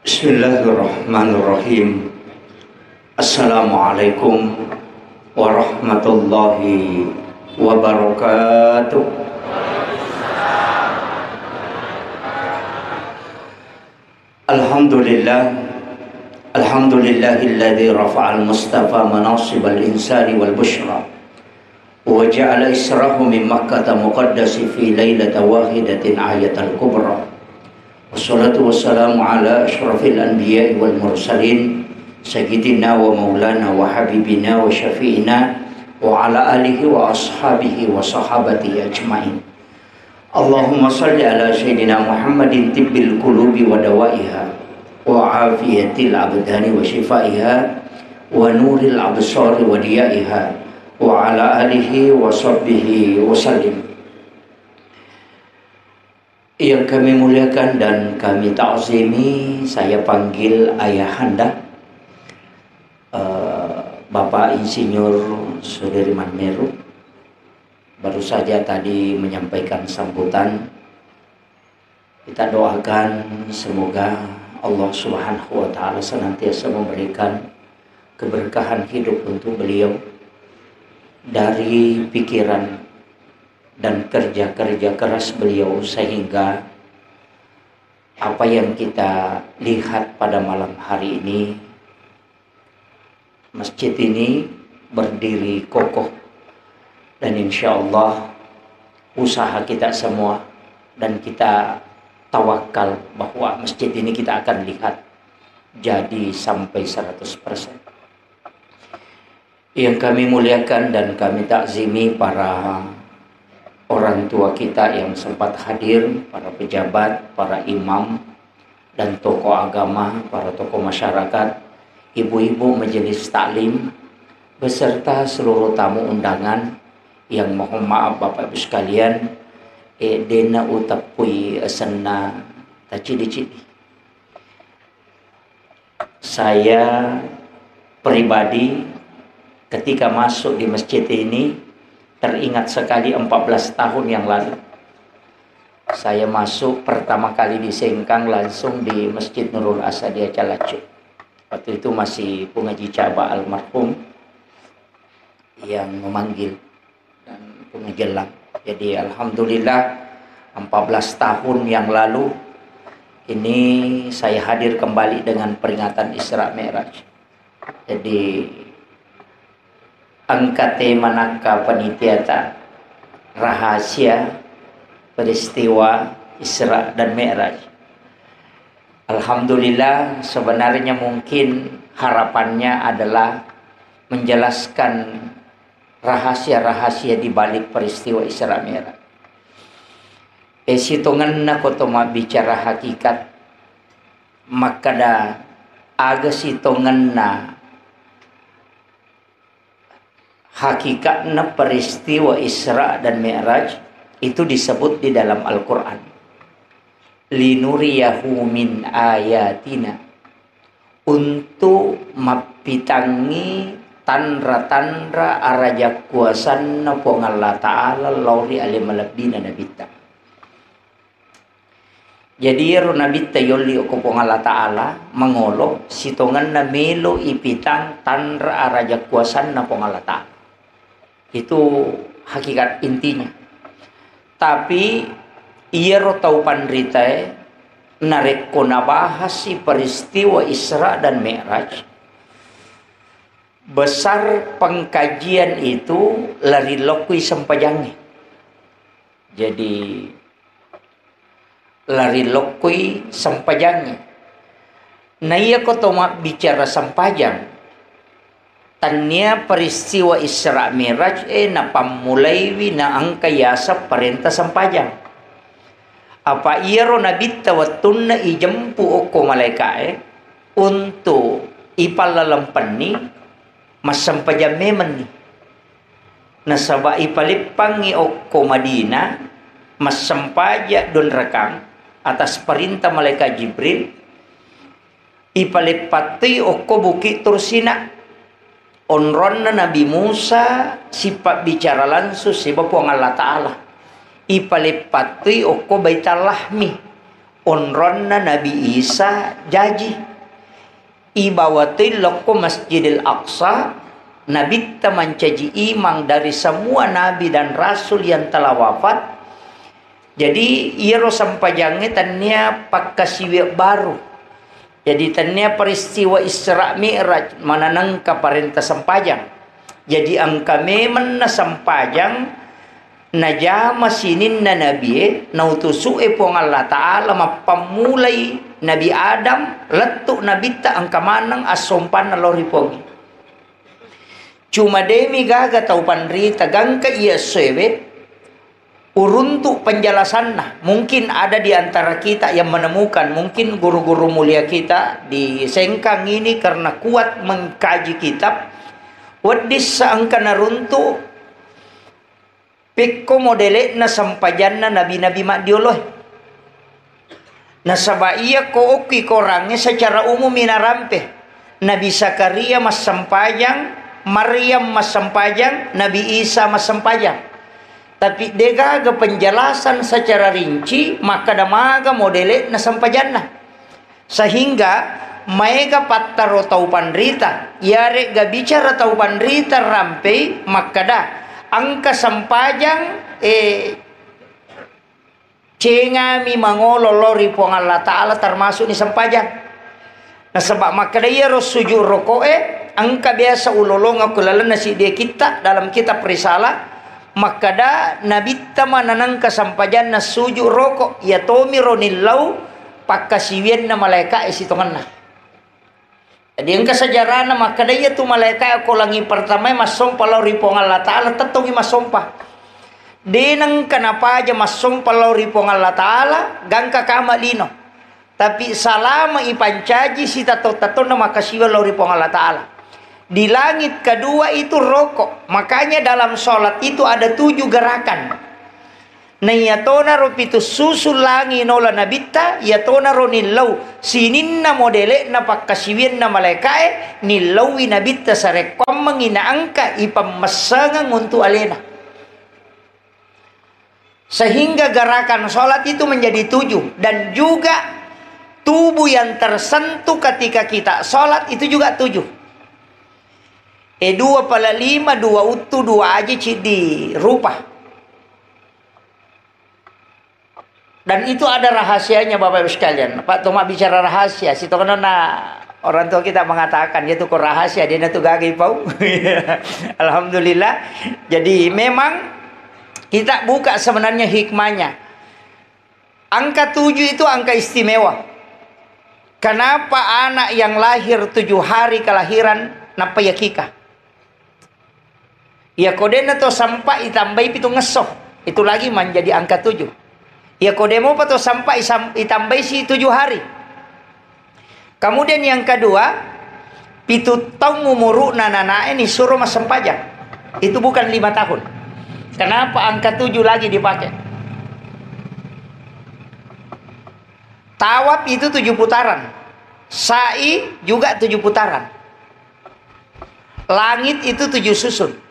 Bismillahirrahmanirrahim. Assalamualaikum warahmatullahi wabarakatuh. Alhamdulillahilladzi rafa'al mustafa manasibal insani wal bushra wa ja'ala israhu min makkata muqaddasi fi lailata wahidatin ayatal kubra. Wassalatu wassalamu ala asyrafil anbiya'i wal mursalin sayyidina wa maulana wa habibina wa syafi'ina wa ala alihi wa ashabihi wa sahabati ajma'in. Allahumma salli ala sayyidina Muhammadin tibbil qulubi wa dawaiha wa afiyatil abdani wa shifaiha wa nuril absari wa diyaiha wa ala alihi wa sahbihi wa sallim. Yang kami muliakan dan kami ta'zimi, saya panggil ayahanda, Bapak Insinyur Sudirman Meru. Baru saja tadi menyampaikan sambutan. Kita doakan semoga Allah Subhanahu wa Ta'ala senantiasa memberikan keberkahan hidup untuk beliau, dari pikiran dan kerja-kerja keras beliau, sehingga apa yang kita lihat pada malam hari ini, masjid ini berdiri kokoh, dan insya Allah usaha kita semua dan kita tawakal bahwa masjid ini kita akan lihat jadi sampai 100%. Yang kami muliakan dan kami takzimi para orang tua kita yang sempat hadir, para pejabat, para imam dan tokoh agama, para tokoh masyarakat, ibu-ibu majelis taklim, beserta seluruh tamu undangan yang mohon maaf Bapak Ibu sekalian, dena utapui asana tacidi-cidi. Saya pribadi ketika masuk di masjid ini teringat sekali 14 tahun yang lalu. Saya masuk pertama kali di Sengkang langsung di Masjid Nurul Asadiyah Calacu. Waktu itu masih pengaji Caba almarhum yang memanggil dan pengejelang. Jadi alhamdulillah 14 tahun yang lalu ini saya hadir kembali dengan peringatan Isra Mi'raj. Jadi angkate manaka panitiata rahasia peristiwa Isra dan Mi'raj. Alhamdulillah, sebenarnya mungkin harapannya adalah menjelaskan rahasia-rahasia di balik peristiwa Isra Mi'raj. Sitongan na kotoma bicara hakikat, maka da aga sitongan na hakikatnya peristiwa Isra dan Mi'raj itu disebut di dalam Al-Quran, linuriyahu min ayatina, untuk mapitangi tandra-tandra arajak kuasan na po Allah Ta'ala lauri alimalabdina nabita. Jadi nabita yoli ko po Allah Ta'ala mangolo sitongan na melo ipitang tandra arajak kuasan na po Allah Ta'ala. Itu hakikat intinya. Tapi ia rotau pandritae narek ko nabahas si peristiwa Isra dan Mi'raj. Besar pengkajian itu lari lokui sempajangnya. Jadi lari lokui sempajangnya. Nah iya ko toma bicara sempajang. Tanya peristiwa Isra Mi'raj napamulaiwi na ang kayasa perintah sampajang. Apa iro nabita watun na ijampu oko malaika untuk ipalalampan ni masampajam meman ni. Nasaba ipalipangi oko Madina masampaja don rakang atas perintah malaikat Jibril, ipalipati oko bukit Tursina. Onron na Nabi Musa sifat bicara langsung si Bapak Allah Ta'ala. Ipalipati oko baitalahmi onronna Nabi Isa jaji ibawatil loko Masjidil Aqsa. Nabi mancaji imang dari semua nabi dan rasul yang telah wafat. Jadi iro sampajangnya tanya pakkasiwe baru. Jadi tanya peristiwa Isra Mi'raj mananang kaparenta sampajang. Jadi angka memang na sampajang najama sinin na nabi nautusu pong Allah Ta'ala mapamulay Nabi Adam letuk nabi ta angka manang asompan na lori pongi. Cuma demi gaga tau panrita gangka iya sewe uruntuk penjelasan nah. Mungkin ada di antara kita yang menemukan, mungkin guru-guru mulia kita di Sengkang ini karena kuat mengkaji kitab. Wadis saangka naruntuk pikko modele na sampajanna nabi-nabi makdioloh. Nasabaiya ko oki korangnya secara umum minarampe. Nabi Zakaria mas sampajang, Maryam mas sampajang, Nabi Isa mas sampajang. Tapi degaga penjelasan secara rinci maka damaga modele na sampajanna. Sehingga maega pattaro tau pandrita yare ga bicara tau pandrita rampe maka da angka sampajang cengami mangolo lori puang Allah Ta'ala termasuk ni sampajang. Nah sebab maka dia sujud rokoe angka biasa ulolong aku lalan nasi dia kita dalam kitab risalah maka da nabi tamananang kasampajan na sujud rokok ya tomi ronillau pakkasiwian na malaika isitongan na. Jadi ang kasajaran na maka da tu malaika ako langi pertama masong palaw ripong Allah Ta'ala tatungi masompa. Dinang kanapa aja masong palaw ripong Allah Ta'ala gangka kama lino. Tapi salama ipancaji si tato-tato na makasiwa law ripong Allah Ta'ala. Di langit kedua itu rokok. Makanya dalam sholat itu ada 7 gerakan. Na yatona ro pitu susul langi nola nabita yatona ro nilau sininna modele na pakkasiwin na malaikae nilawi nabita sarekom manginaangka ipamasangang untuk alena. Sehingga gerakan sholat itu menjadi 7 dan juga tubuh yang tersentuh ketika kita sholat itu juga 7. 2 pala 5, 2 utu, 2 aja di rupa. Dan itu ada rahasianya Bapak Ibu sekalian. Pak Toma bicara rahasia. Situ kan orang tua kita mengatakan dia tuh kok rahasia, dia tuh gagih pau. Alhamdulillah. Jadi memang kita buka sebenarnya hikmahnya. Angka 7 itu angka istimewa. Kenapa anak yang lahir 7 hari kelahiran napa yakika? Ya kodena to sampai itambai pitu ngesoh. Itu lagi menjadi angka 7. Ya kodemo pato sampai itambai si 7 hari. Kemudian yang kedua, pitu tahun umuru nanana ini suruh mas sempajang. Itu bukan 5 tahun. Kenapa angka 7 lagi dipakai? Tawaf itu 7 putaran. Sa'i juga 7 putaran. Langit itu 7 susun.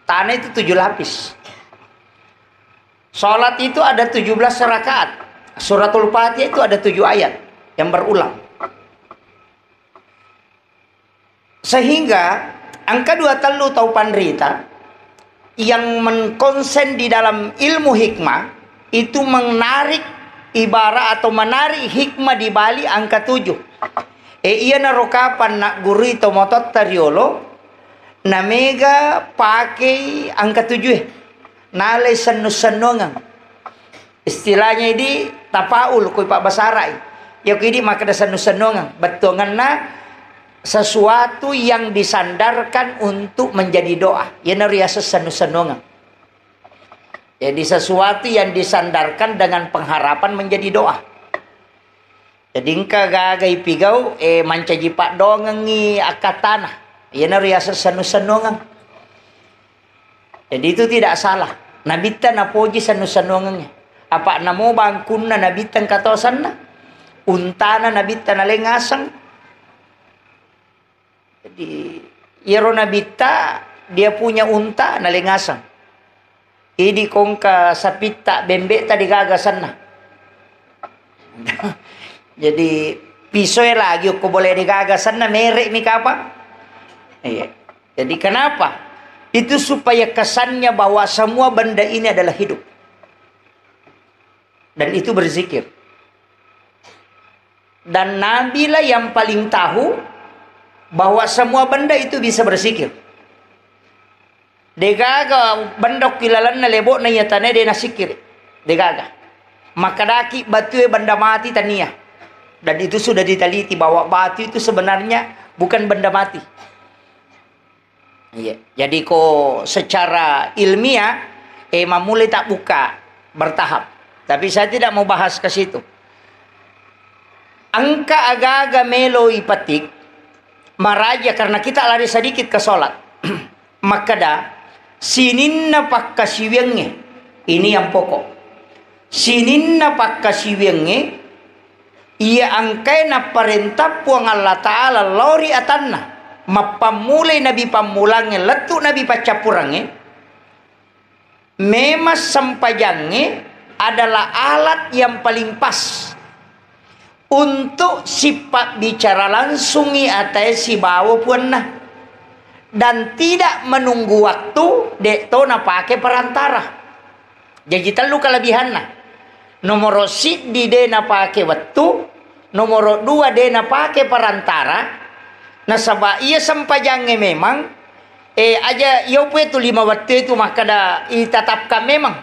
Tanah itu 7 lapis. Sholat itu ada 17 rakaat. Suratul Fatihah itu ada 7 ayat yang berulang. Sehingga angka 2 telu tau panrita yang mengkonsen di dalam ilmu hikmah itu menarik ibarat atau menarik hikmah di bali angka 7. Iya narokapan nak guru itu motot tariolo namega pakai angka 7 nalai senu-senungan istilahnya ini tapaul koi pak basarai ya kini maka ada senu-senungan betongan na sesuatu yang disandarkan untuk menjadi doa ya nariasa senu-senungan jadi sesuatu yang disandarkan dengan pengharapan menjadi doa jadi engka gagai pigau mancaji pak dongengi akatana ya nariasa senu-senungan. Jadi itu tidak salah. Nabita na poji senu-senungannya. Apa namo bangkun na nabita katosan na? Untana nabita na lengasang. Jadi iro nabita dia punya unta na lengasang. Idi kong ka sapita bembe tadi gagasan na. Jadi pisau lagi ko boleh digagasan na merek mi kapa. Iya. Jadi kenapa? Itu supaya kesannya bahwa semua benda ini adalah hidup. Dan itu berzikir. Dan Nabi lah yang paling tahu bahwa semua benda itu bisa berzikir. Degaga bandok kilalan na lebok na yatane de nasikir. Degaga. Maka daki batu benda mati tania. Dan itu sudah diteliti bahwa batu itu sebenarnya bukan benda mati. Iya. Jadi kok secara ilmiah mulai tak buka bertahap. Tapi saya tidak mau bahas ke situ. Angka aga-aga melo ipatik maraja karena kita lari sedikit ke sholat. Maka dah sininna pakkasiwenge. Ini yang pokok. Sininna pakkasiwenge ia angkai na perintah puang Allah Ta'ala lori atanna. Mapamulai Nabi pamulange letu Nabi pacapurange. Memas sampajange adalah alat yang paling pas untuk sifat bicara langsung atas si bawa pun nah. Dan tidak menunggu waktu dek to na pakai perantara. Jadi telu kelebihan nah. Nomor si di de na pakai waktu, nomor 2 de na pakai perantara. Nah sabab ia sampajangnya memang aja yo itu 5 waktu itu maka dah itatapkan memang.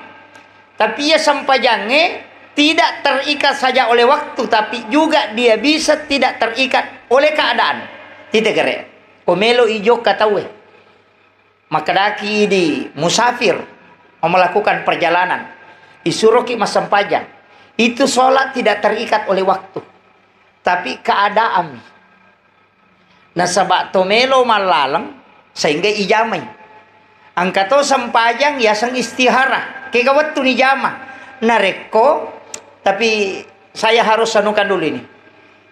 Tapi ia sampajangnya tidak terikat saja oleh waktu, tapi juga dia bisa tidak terikat oleh keadaan. Tidak kere. Komelo ijo katawe. Maka daki di musafir mau melakukan perjalanan. Disuruh ki mas sampajang. Itu sholat tidak terikat oleh waktu, tapi keadaan. Nah sabak tomelo malalang sehingga ijamai. Angkato sampajang ya sang istihara. Kaya waktu ni jama nareko, tapi saya harus sanukan dulu ini.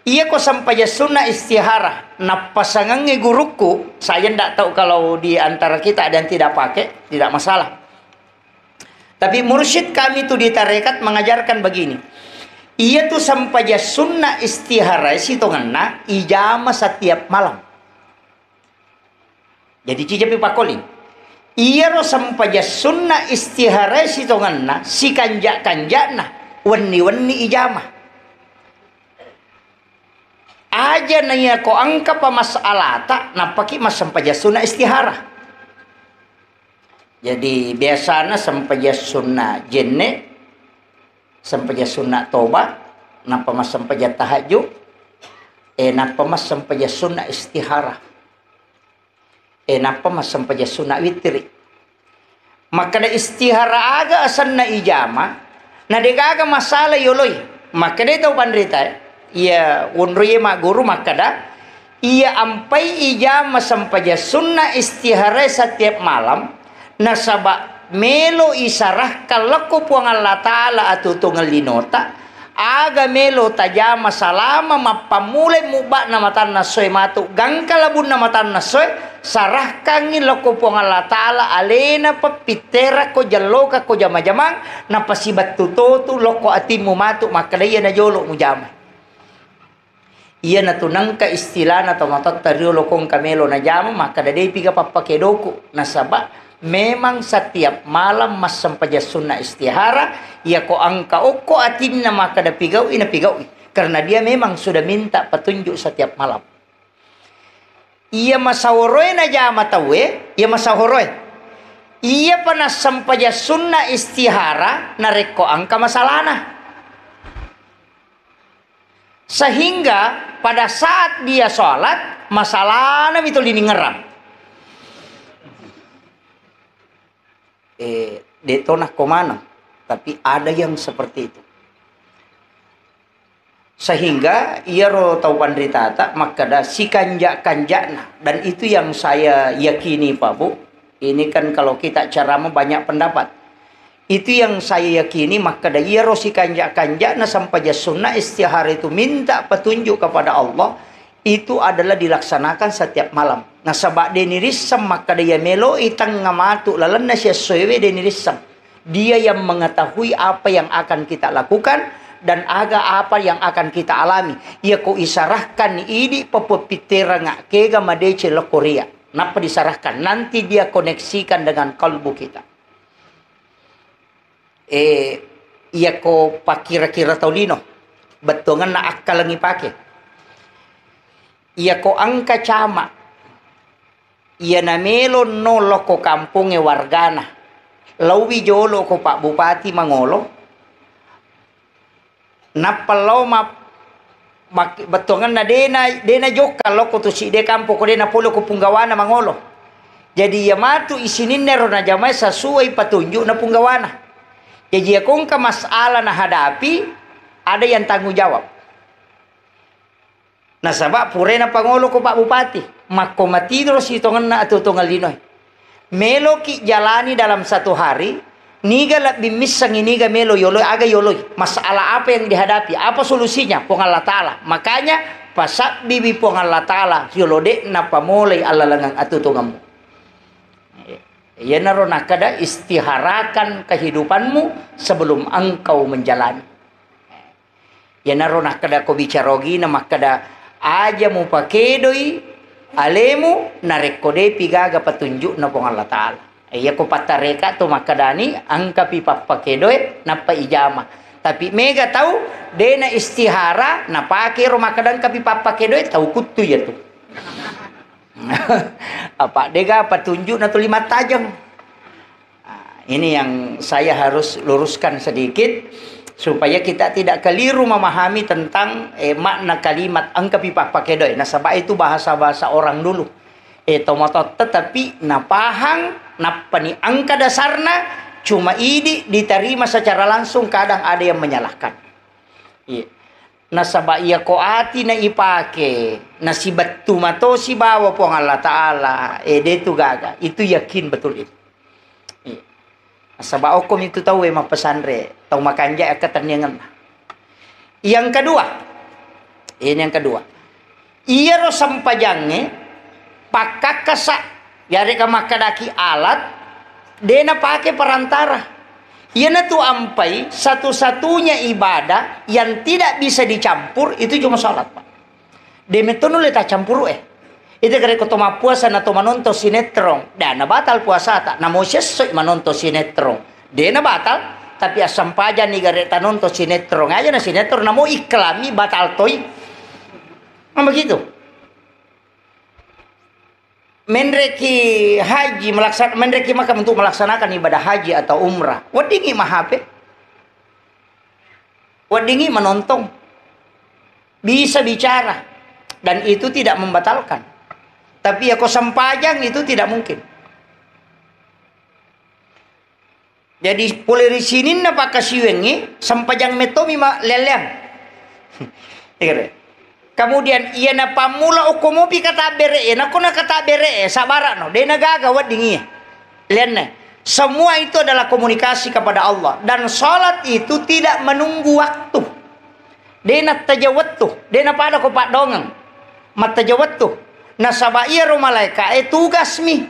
Ia ko sampai sunnah istihara. Nah pasangannya guruku, saya tidak tahu kalau di antara kita ada yang tidak pakai, tidak masalah. Tapi mursyid kami itu di tarekat mengajarkan begini. Ia tuh sampai sunnah istihara sitonganna ijama setiap malam. Jadi cijapi pakoli. Ia ro sampaja sunnah istihara sitonganna si kanjak-kanjakna wenni-wenni ijama. Aja naya ko angka pa masalata napaki mas sampaja sunnah istihara. Jadi biasanya sampaja sunnah jenne, sampaja sunnah toba, napa mas sampaja tahajud, napa mas sampaja sunnah istihara. Napa mas sampaja sunnah witri. Maka da istihara aga asan na ijama na degaga masalah yoloy. Maka da ito pandrita ia unruye ma guru maka da ia ampai ijama sampaja sunnah istihara setiap malam na saba melo isarah kalaku puang Allah Ta'ala atu tungal linota aga melo tajama salama mapamulay muba na matan na soy matu gangkalabun na matan na soy sarah kangin loko po Allah Ta'ala alena papitera ko jaloka ko jamajamang na pasibat tutoto loko atimu matu makalaya na jolo mo jama. Iya na tunang ka istila na tomatot tario lokong kamelo na jama maka dadai piga papakedoku na saba memang setiap malam mas sampaja sunnah istihara ia ko angka oko atin na maka da pigaw ina pigaw karena dia memang sudah minta petunjuk setiap malam. Ia masaworoy na jama tawe, ia masaworoy. Ia panas sampaja sunnah istihara na reko angka masalana. Sehingga pada saat dia sholat masalahnya itu diningeram. Detonah komano, tapi ada yang seperti itu. Sehingga ia ro tau pandritata maka dah si kanjak-kanjakna dan itu yang saya yakini Pak Bu. Ini kan kalau kita ceramah banyak pendapat. Itu yang saya yakini maka dah ia ro si kanjak-kanjakna sampai sunnah istihara itu minta petunjuk kepada Allah itu adalah dilaksanakan setiap malam. Nah sabak denirisam maka dia melo itang ngamatu lalan na siya soewe denirisam. Dia yang mengetahui apa yang akan kita lakukan dan aga apa yang akan kita alami. Ia ko isarahkan ini popopitera nga kega madece lo Korea. Napa disarahkan? Nanti dia koneksikan dengan kalbu kita. Ia ko pakira-kira taulino. Betongan na akal langi pake. Ia ko angka cama. Ia namelo no loko kampunge wargana. Lauwi jolo ko Pak Bupati Mangolo. Napalaw betongan na dena joka loko to si de kampo ko dena polo ko punggawana Mangolo. Jadi ya matu isininero na jamay sa suway patunjuk na punggawana. Jadi kung ka masalah na hadapi ada yang tanggung jawab. Nasaba pure na Pangulo ko Pak Bupati. Makomatidro si tongan na atutungal linoy. Melo ki jalani dalam satu hari. Niga lebih misang iniga melo yoloy aga yoloy. Masalah apa yang dihadapi? Apa solusinya? Pong Allah Ta'ala. Makanya pasak bibi pong Allah Ta'ala yolode na pamolay alalangang atutungamu. Ya naro nakada istiharakan kehidupanmu sebelum engkau menjalani. Ya naro nakada ko bicarogi na makada aja mu pakedoi alemu narekode pigaga patunjuk na pong Allah Ta'ala. Iya ko patareka to makadani angka pipa pakedoe napa ijama. Tapi mega tahu dena istihara na pake ro makadan ka pipa pakedoe tahu kutu ya tu. Apa dega patunjuk na to 5 tajam. Ini yang saya harus luruskan sedikit supaya kita tidak keliru memahami tentang makna kalimat angka pipa pakedoe. Nah, sebab itu bahasa-bahasa orang dulu. Tetapi napahang napani angka dasarna cuma ini diterima secara langsung, kadang ada yang menyalahkan. Nasaba iya ko ati na ipake nasi batu mato si bawa pong Allah Ta'ala detu gaga itu yakin betul itu. Nasaba okom itu tahu mapesandre tahu makanja akatanyangan. Yang kedua, ini yang kedua. Iya ro sampajange pakakasa yare ka makadaki alat dena pakai perantara. Iana tu ampai satu-satunya ibadah yang tidak bisa dicampur itu cuma salat, Pak. Demetono le ta campur Itu kare ko toma puasa na to manonton sinetron. Dana batal puasa ta. Na mo sesok manonton sinetron. Dena batal tapi asam paja ni gare tanonton sinetron. Aja na sinetron na mo iklami batal toy. Begitu. Menreki haji menreki makam untuk melaksanakan ibadah haji atau umrah. Wadingi mahape. Wadingi menonton. Bisa bicara dan itu tidak membatalkan. Tapi ya kok sampajang itu tidak mungkin. Jadi polerisinin na pakasiwengi sampajang metomi ma leleang. Kemudian ia na pamula okomopi kata bere na kona kata bere sabara no de nagaga wadingi lenne. Semua itu adalah komunikasi kepada Allah dan salat itu tidak menunggu waktu. Dena tajawattu, dena pada ko pak dongang. Matajawattu. Nasaba iya ro malaika tugas mi.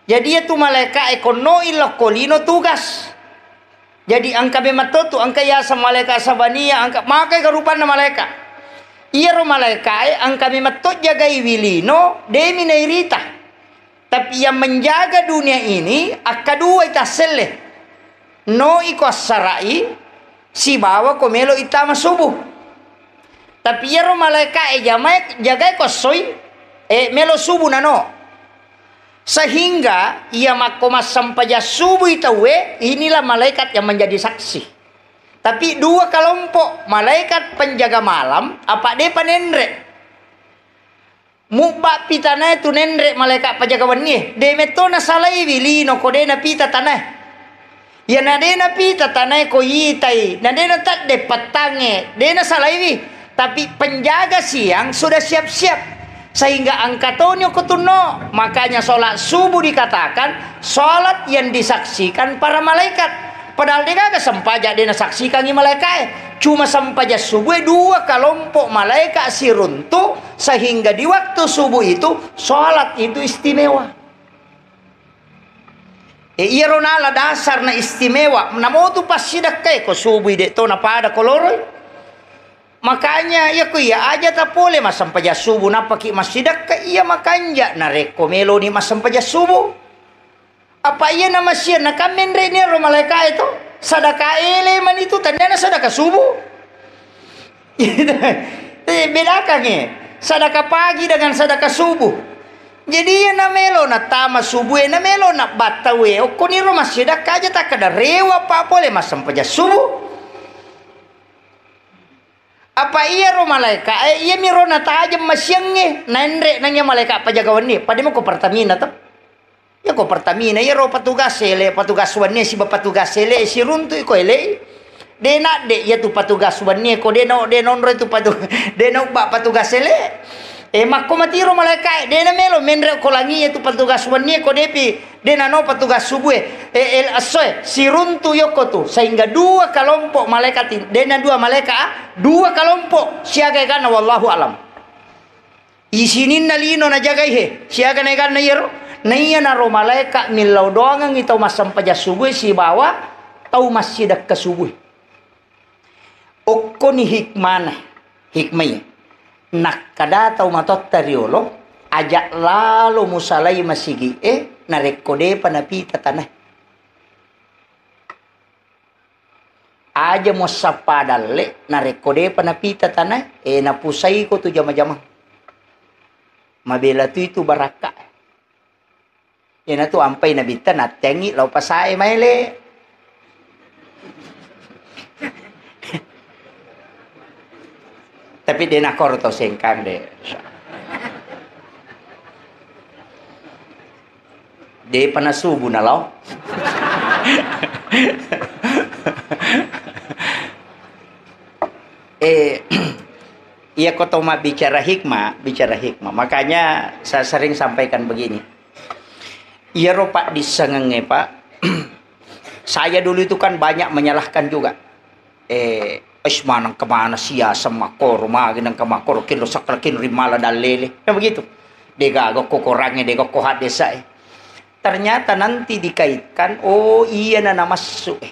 Jadi itu malaika kono ilo kolino tugas. Jadi angka bematotu angka ya sama malaika sabania angka makai kerupan na malaika. Iya ro malaikai ang kami matot jagai wilino demi nairita. Tapi yang menjaga dunia ini akadua itasele. No iko sarai si bawa komelo itama subuh. Tapi iya ro malaikai jamai jagai kosoi melo subuh nano. Sehingga ia makomas sampaja subuh itawe inilah malaikat yang menjadi saksi. Tapi dua kelompok malaikat penjaga malam apa de panendre. Mubak pitana itu nendre malaikat penjaga wani. De metona salai wilino kodena pita tanah. Ya nadena pita tanah ko yitai. Nadena tak de patange. Dena salai wi. Tapi penjaga siang sudah siap-siap. Sehingga angkatonyo kutuno. Makanya sholat subuh dikatakan sholat yang disaksikan para malaikat. Padahal dia kagak sampaja dia saksikan ni malaikat. Cuma sampaja subuh dua kelompok malaikat si runtuh sehingga di waktu subuh itu sholat itu istimewa. Iya ronala dasar na istimewa. Namo tu pas sidak kay ko subuh de to na pada koloroy. Makanya ya ko iya aja ta pole masampaja subuh napaki masidak ka iya makanja na rekomelo ni masampaja subuh. Apa iya nama siya na kamenre ni ro malaika itu sadaka ele man itu tanda na sadaka subuh. Bedakan ya sadaka pagi dengan sadaka subuh. Jadi ya na melo na tama subuh na melo na batawe o kuniro masidak aja tak kada rewa pa pole masampaja subuh. Apa iya ro malaika iya miro na tajam masyangge nandre nanya malaika pajagawan ni padi mo ko Pertamina to ya ko Pertamina ya ro patugas ele patugas wanne si bapatugas ele si runtu ko ele de na de ya tu patugas wanne ko de no ro tu patugas de no ba patugas ele makko matiro malaika de na melo menre ko langi ya tu patugas wanne ko depi de na no patugas subuh el asoy si runtu yoko tu sehingga dua kelompok malaikat de na dua malaikat dua kelompok siaga kana wallahu alam isinin nalino na jaga ihe siaga na kana yero naiya na ro malaikat milau doangang ito masampaja subuh si bawa tau masjidak ke subuh okko ni hikmana hikmaya nak kada tau matot tariolo ajak lalu musalai masigi narekode panapita tanah aja mo sapadalle narekode panapita tanah napusai ko tu jama-jama mabela tu itu baraka na tu ampai nabita natengi lau pasae maile tapi dia nak korto sengkang deh de panasubo na law. Iya kau tahu mah bicara hikmah. Makanya saya sering sampaikan begini. Iya ro Pak disengenge Pak. Saya dulu itu kan banyak menyalahkan juga. Manang kemana siasa makor maginang kamakor kilo sakrakin rimala dalele. Ya begitu. Dega ko korangnya dega ko hadesa. Ternyata nanti dikaitkan iya na masuk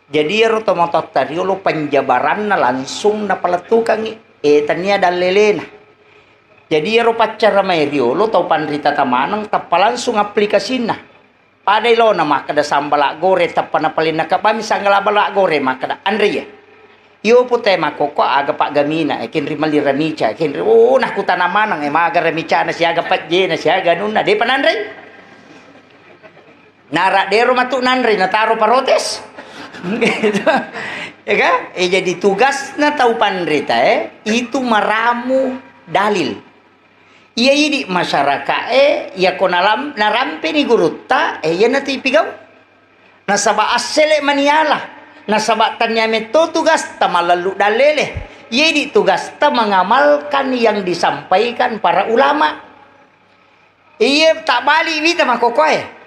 jadi rotomotot tadi lo penjabaran na langsung na paletukang tanya dalelena jadi ro pacara maerio lo tau panrita tamanang tapa langsung aplikasina pada lo na makada sambala gore tapa na palina kapami sanggala bala gore makada andre ya yo pute makoko aga Pak Gamina kinri maliramica kinri nakuta namanang maga ramica na siaga patje na siaga nuna de panandre narak dero matuk nanri nataro parotes gitu ya kan jadi tugas na tau panrita itu maramu dalil iya ini masyarakat ya konalam narampe ni gurutta ya nanti pigau nasaba asele maniala nasaba tanya meto tugas ta malalu dalele iya tugas ta mengamalkan yang disampaikan para ulama iya tak bali wita makokoe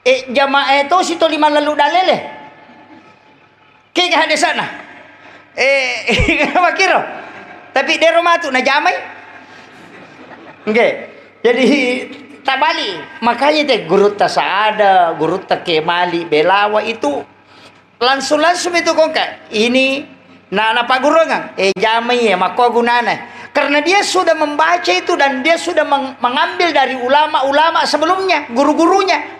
jamaah itu situ lima lalu dalele. Kaya ada sana. Makiro. Tapi di rumah tu na jamai. Okay. Jadi tak balik. Makanya teh guru tasaada, guru takemali, belawa itu langsung itu kongka. Ini na pak guru kan? Jamai ya mako gunana. Karena dia sudah membaca itu dan dia sudah mengambil dari ulama-ulama sebelumnya, guru-gurunya.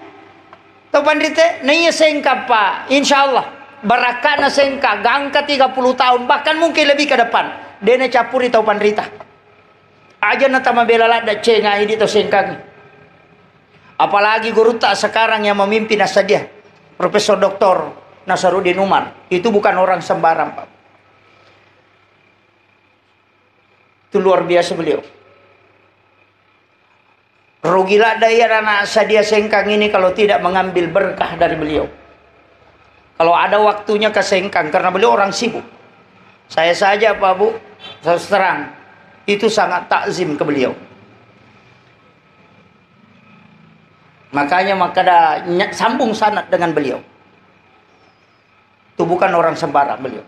Tau pandrite, naiya sengka Pak, insya Allah barakat na sengka, gangka 30 tahun, bahkan mungkin lebih ke depan. Dia na capuri tau pandrita. Aja na tama belalada cenga ini tau sengka. Apalagi guru tak sekarang yang memimpin asadia, Profesor Dr. Nasaruddin Umar, itu bukan orang sembarang Pak. Itu luar biasa beliau. Rugilah daya anak sadia sengkang ini kalau tidak mengambil berkah dari beliau. Kalau ada waktunya ke sengkang karena beliau orang sibuk. Saya saja Pak Bu, terus terang itu sangat takzim ke beliau. Makanya makada sambung sanad dengan beliau. Itu bukan orang sembarang beliau.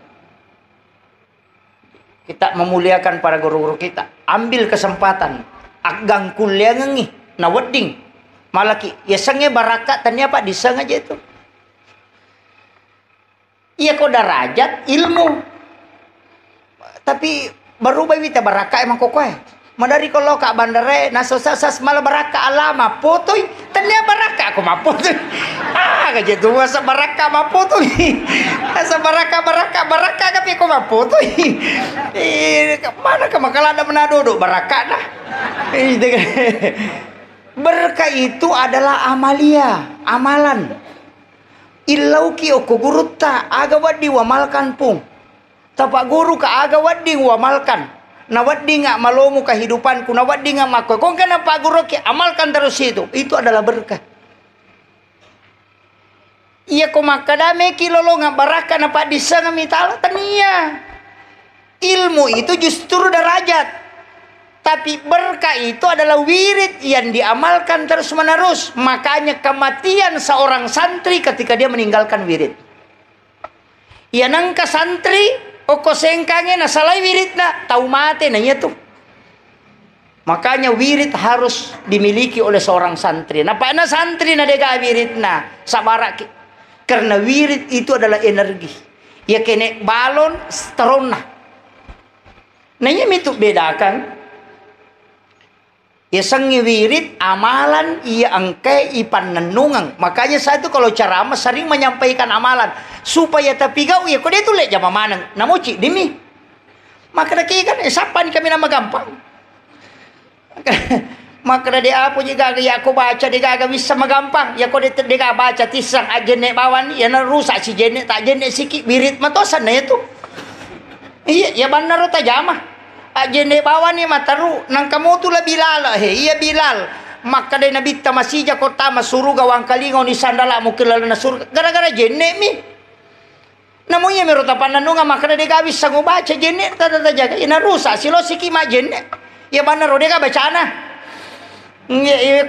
Kita memuliakan para guru-guru kita. Ambil kesempatan. Agang kuliah ngengi. Na wedding Malaki, ya senge baraka tanya Pak diseng aja itu. Iya kok derajat ilmu. Tapi berubah kita baraka emang kok Madari kalau kak bandare nasosasas malah baraka alama potoi tanya baraka aku mapotoy. Kaje tu masa baraka mapotoy. Asa baraka tapi aku mapotoy. Mana ka makala ada menadodo baraka dah. Berkah itu adalah amalan. Ilauki oku guru ta aga wadi wamalkan pung. Tapak guru ka aga wadi wamalkan. Nawadi nga malomu kehidupanku, nawadi nga mako. Kung kenapa guru ki amalkan terus itu adalah berkah. Iya ko makadame kilolo nga baraka na padisa nga mitala tania. Ilmu itu justru derajat. Tapi berkah itu adalah wirid yang diamalkan terus menerus. Makanya kematian seorang santri ketika dia meninggalkan wirid. Ia nangka santri oko sengkange na salai wirid na tau mate na itu. Makanya wirid harus dimiliki oleh seorang santri. Napa na santri na dega wirid na sabarak. Karena wirid itu adalah energi. Ya kene balon strona. Nanya itu bedakan. Ya sengi wirid amalan ia angke ipan nenungang. Makanya saya itu kalau ceramah sering menyampaikan amalan supaya tapi gau ya kok dia tuh lek jama manang namuci demi. Maka daki kan sapan kami nama gampang. Maka dia apa juga ya aku baca dia gak bisa magampang. Ya kok dia baca tisang ajene bawan ya rusak si jene tak jene sikit wirid matosan na itu. Iya ya benar ta jama. Ajene bawa ni mataru nang kamu tu lah Bilal iya Bilal maka dia nabi tamasija kota masuru gawang kalingo ni sandala mukil lalu nasur gara-gara jene mi namunya merota pananunga maka dia gabis sanggup baca jene tata jaga ina rusak silo siki ma jene ya benar dia baca ana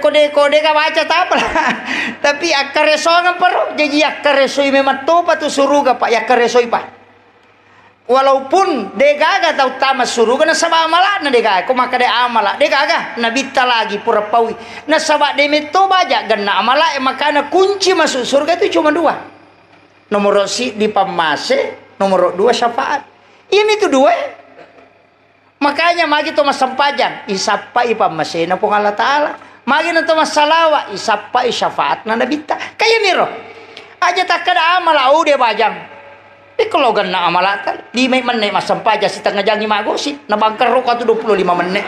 kode ka baca tapal tapi akar resongan perlu jadi akar resoi memang tu patu suruga pak akar resoi pak. Walaupun degaga tau tamas suruga na sabah amala na degaga ko maka de amala degaga na bitta lagi pura pawi na sabah de meto baja ganna amala maka na kunci masuk surga itu cuma dua. Nomor si di pamase, nomor 2 syafaat. Ini itu dua. Makanya magi to masampajang isapa ipamase na pung Allah taala. Magi na to masalawa isapa syafaat na nabitta. Kaya miro. Aja takada amala de bajang. Kalau ganna amalatan, di may menit masampaja si tengah jangi magosi, nabangkar roka tu 25 menit.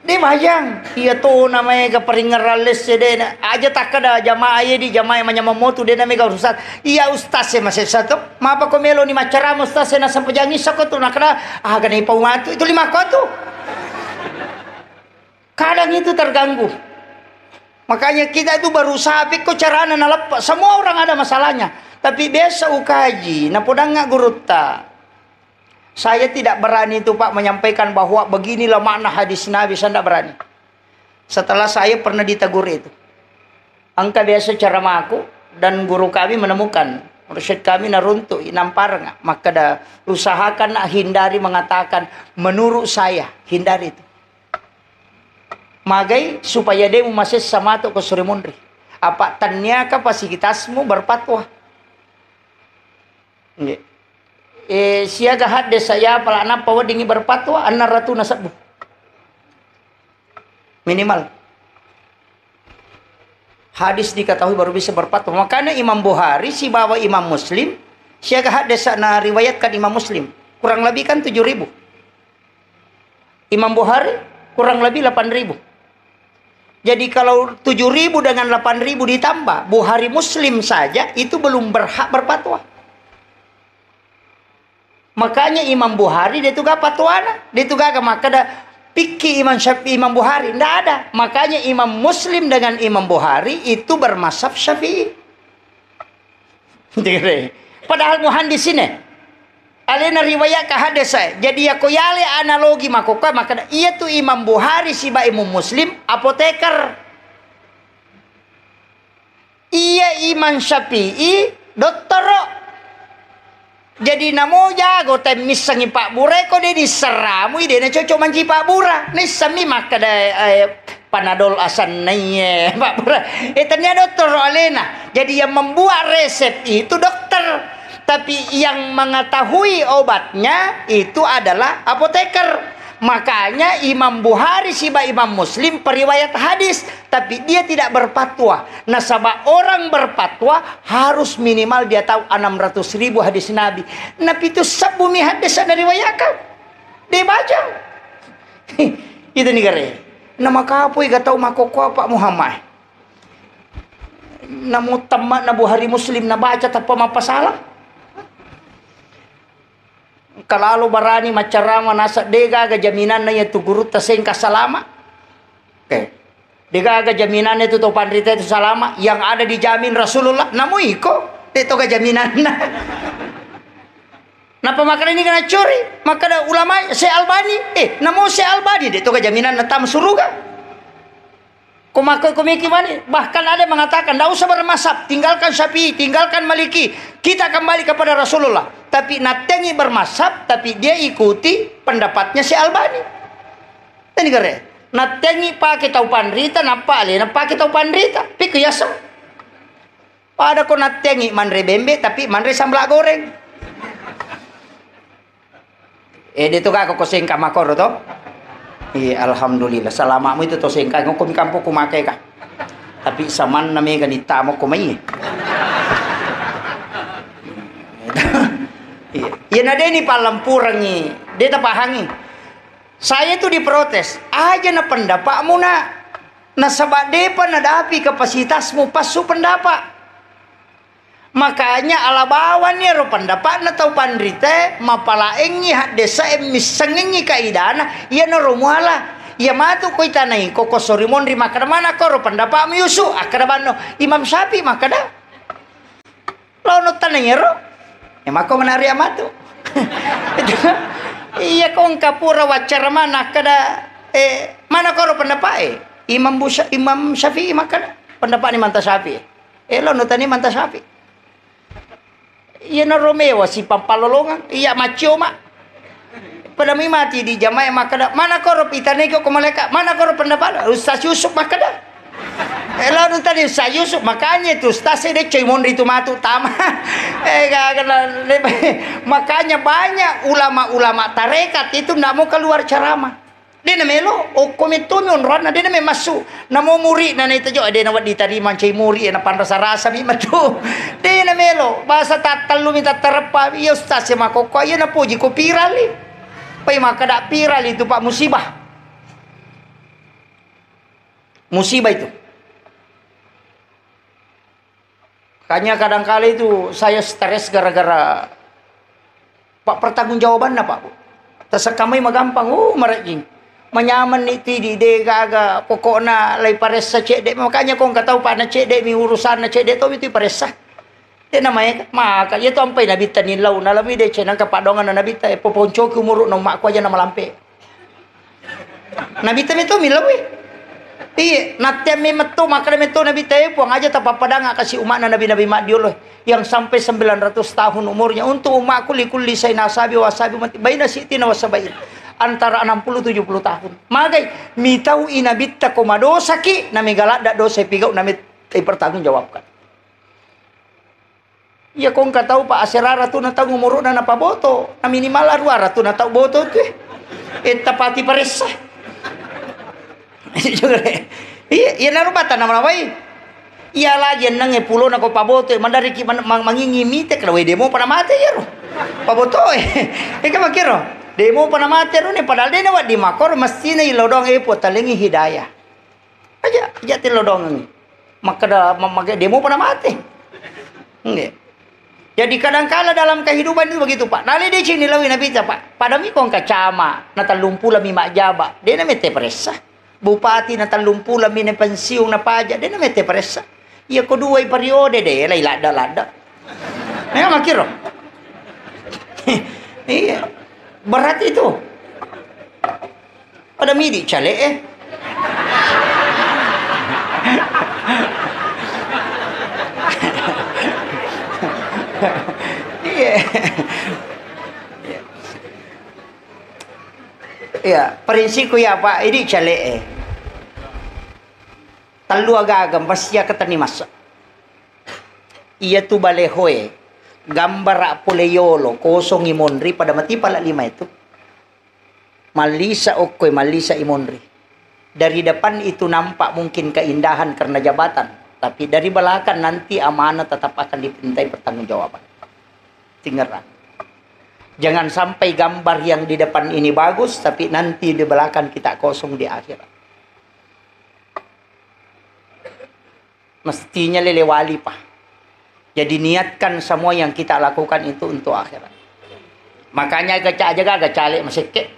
Di majang, iya tu namanya keperingerales sedena. Aja tak ada jamaah di jamaah yang memotu dia namanya ustaz. Iya ustaz masih satu. Mapa ko melo ni macaram ustaz na sampai jangi sako tu nakada ganai paumatu itu 5 kotu. Kadang itu terganggu. Makanya kita itu berusaha pikir carana nalepas. Semua orang ada masalahnya. Tapi biasa ukaji. Napodang nggak guruta. Saya tidak berani itu Pak menyampaikan bahwa beginilah makna hadis Nabi. Saya tidak berani. Setelah saya pernah ditegur itu. Angka biasa ceramah aku. Dan guru kami menemukan. Mursyid kami naruntuk. Nampar nggak. Maka dah usahakan hindari mengatakan. Menurut saya. Hindari itu. Magai supaya dia masih sama tu ke Suri Mundri. Apa tanya kapasitasmu berfatwa? Siaga hadde saya pelana pawa dingi berfatwa anna ratu nasabu. Minimal. Hadis diketahui baru bisa berfatwa. Makanya Imam Bukhari si bawa Imam Muslim, siaga hadde sana riwayatkan Imam Muslim. Kurang lebih kan 7.000. Imam Bukhari kurang lebih 8.000. Jadi kalau 7.000 dengan 8.000 ditambah, Bukhari Muslim saja itu belum berhak berfatwa. Makanya Imam Bukhari dia juga fatwana, dia juga maka ada fikih Imam Syafi'i Imam Bukhari tidak ada. Makanya Imam Muslim dengan Imam Bukhari itu bermazhab Syafi'i. Padahal muhandis ini alena riwayat ka hadis saya. Jadi aku yale analogi makoka maka iya tu Imam Bukhari si ba Imam Muslim apoteker. Iya Imam Syafi'i dokter. Jadi namo jago temis sangi Pak Bura ko de diseramu ide na cocok manci Pak Bura. Ni sami maka da panadol asan naya Pak Bura. Ternyata dokter Alena. Jadi yang membuat resep itu dokter, tapi yang mengetahui obatnya itu adalah apoteker. Makanya Imam Bukhari siba Imam Muslim periwayat hadis, tapi dia tidak berfatwa. Nah, sabab orang berfatwa harus minimal dia tahu 600.000 hadis Nabi. Nabi itu sabumi hadis dari riwayatkan. Dia baca. Itu nih kare. Nama kapui gak tahu makoko Pak Muhammad. Namu tamat na Bukhari Muslim na baca tanpa mapasalah. Kalau barani macarama nasa dega aga jaminan na itu guru tasengka salama. Oke. Dega aga jaminan itu to pandrita itu salama yang ada dijamin Rasulullah. Namu iko itu aga jaminan na. Napa makanya ini kena curi? Maka ada ulama Syekh Albani. Namu Syekh Albani itu aga jaminan na tam surga. Komiki mana? Bahkan ada yang mengatakan, tidak usah bermasab, tinggalkan Syafi'i, tinggalkan Maliki, kita kembali kepada Rasulullah. Tapi natengi bermasab, tapi dia ikuti pendapatnya si Albani. Ini keren. Natengi pakai tahu pandrita, napa alih, pakai tahu pandrita, pikir ya so. Pada ko natengi manre bembe, tapi manre sambal goreng. Dito ka ako kusing kamakor to. Iya, alhamdulillah. Salamamu itu to singkang ko kumi kampo kumakai ka. Tapi saman na may ganita mo kumay. Iya. Yan ada ini palampurang ni. Dia pahangi. Saya itu diprotes. Aja na pendapatmu na. Nasabak depa na dapi kapasitasmu pasu pendapat. Makanya ala bawan ni ro pendapat na tau pandrite mapalaeng ni hak desa emisengeng ni kaidana ya no romuala ya matu ko itanai ko sorimon ri makada mana ko ro pendapat mi yusu akada bano Imam Syafi'i makada lo no tanai ro mako menari amatu iya ko kapura wacara mana kada mana ko ro pendapat Imam Syafi'i makada pendapat ni manta Syafi'i lo no tani manta Syafi'i. Iya na Romeo si pampalolongan iya macio mak pada mati di jamaah makada mana korup itane ko malaikat mana korup pendapat Ustaz Yusuf makada lalu tadi Ustaz Yusuf makanya itu Ustaz de coy mon itu matu tama makanya banyak ulama-ulama tarekat itu ndak mau keluar ceramah. Dia namelo o komitumi onron dia namelo masuk namo muri na ito jo dia nawat diterima cai muri na panrasa-rasa mi matu dia namelo bahasa tatalu minta terpa ya ustaz ya makoko ya na puji ko viral ni pai makada viral itu Pak musibah itu makanya kadang-kala itu saya stres gara-gara Pak pertanggungjawaban Pak tasakamay magampang marajing menyaman itu di gaga pokokna lay paresa cek dek makanya kong katau pa na cek dek mi urusan na cek dek to itu paresa de namanya maka ya to ampai nabita nilaw nalami de cenang kapadongan na nabita poponco kumuro nang mak ko aja na malampe nabita mi to milawi iya natem mi metu maka metu nabita puang aja ta papadanga kasih umat na nabi-nabi mak diuloh yang sampai 900 tahun umurnya untuk umatku likulli say nasabi wasabi baina sitina wasabain antara 60-70 tahun. Magai mitau inabitta komadosa ki nami galak dak dosa pigau nami pertanggung jawabkan. Ya kong katau pa aserara tu na tanggung umuro na napaboto. Na minimal arwara tu na tau boto tu. Tapati paresa. Iya narubata na manawai. Iya lagi nang pulo na ko paboto mandari ki mangingimite kalau demo para mate ya ro. Paboto ka makiro. Demo pa mati ron padahal din nawat di makor mesti na ilodong po talingi hidayah. Aja tilodong ni. Maka demo pa mati. Nggih. Jadi kadang-kala dalam kehidupan itu begitu Pak. Nali di sini lawi nabi Pak. Padami kong kacama natalumpula mi makjaba. Dia na mete presa. Bupati natalumpula mi na pensiung na pajak. Dia na mete presa. Iya ko duay periode de lay lada-lada. Nah makiro. Iya. Berat itu. Ada midi cale Iya. Ya, prinsipku ya Pak, ini cale Talu agagam pasya katani masa. Iya tu balehoe. Gambar apoleyolo kosong imonri pada mati pala 5 itu. Malisa okoy, malisa imonri. Dari depan itu nampak mungkin keindahan karena jabatan, tapi dari belakang nanti amanah tetap akan dipintai pertanggungjawaban. Tinggal. Jangan sampai gambar yang di depan ini bagus, tapi nanti di belakang kita kosong di akhirat. Mestinya lelewali Pak. Jadi niatkan semua yang kita lakukan itu untuk akhirat. Makanya gaca aja gak calik masih kek.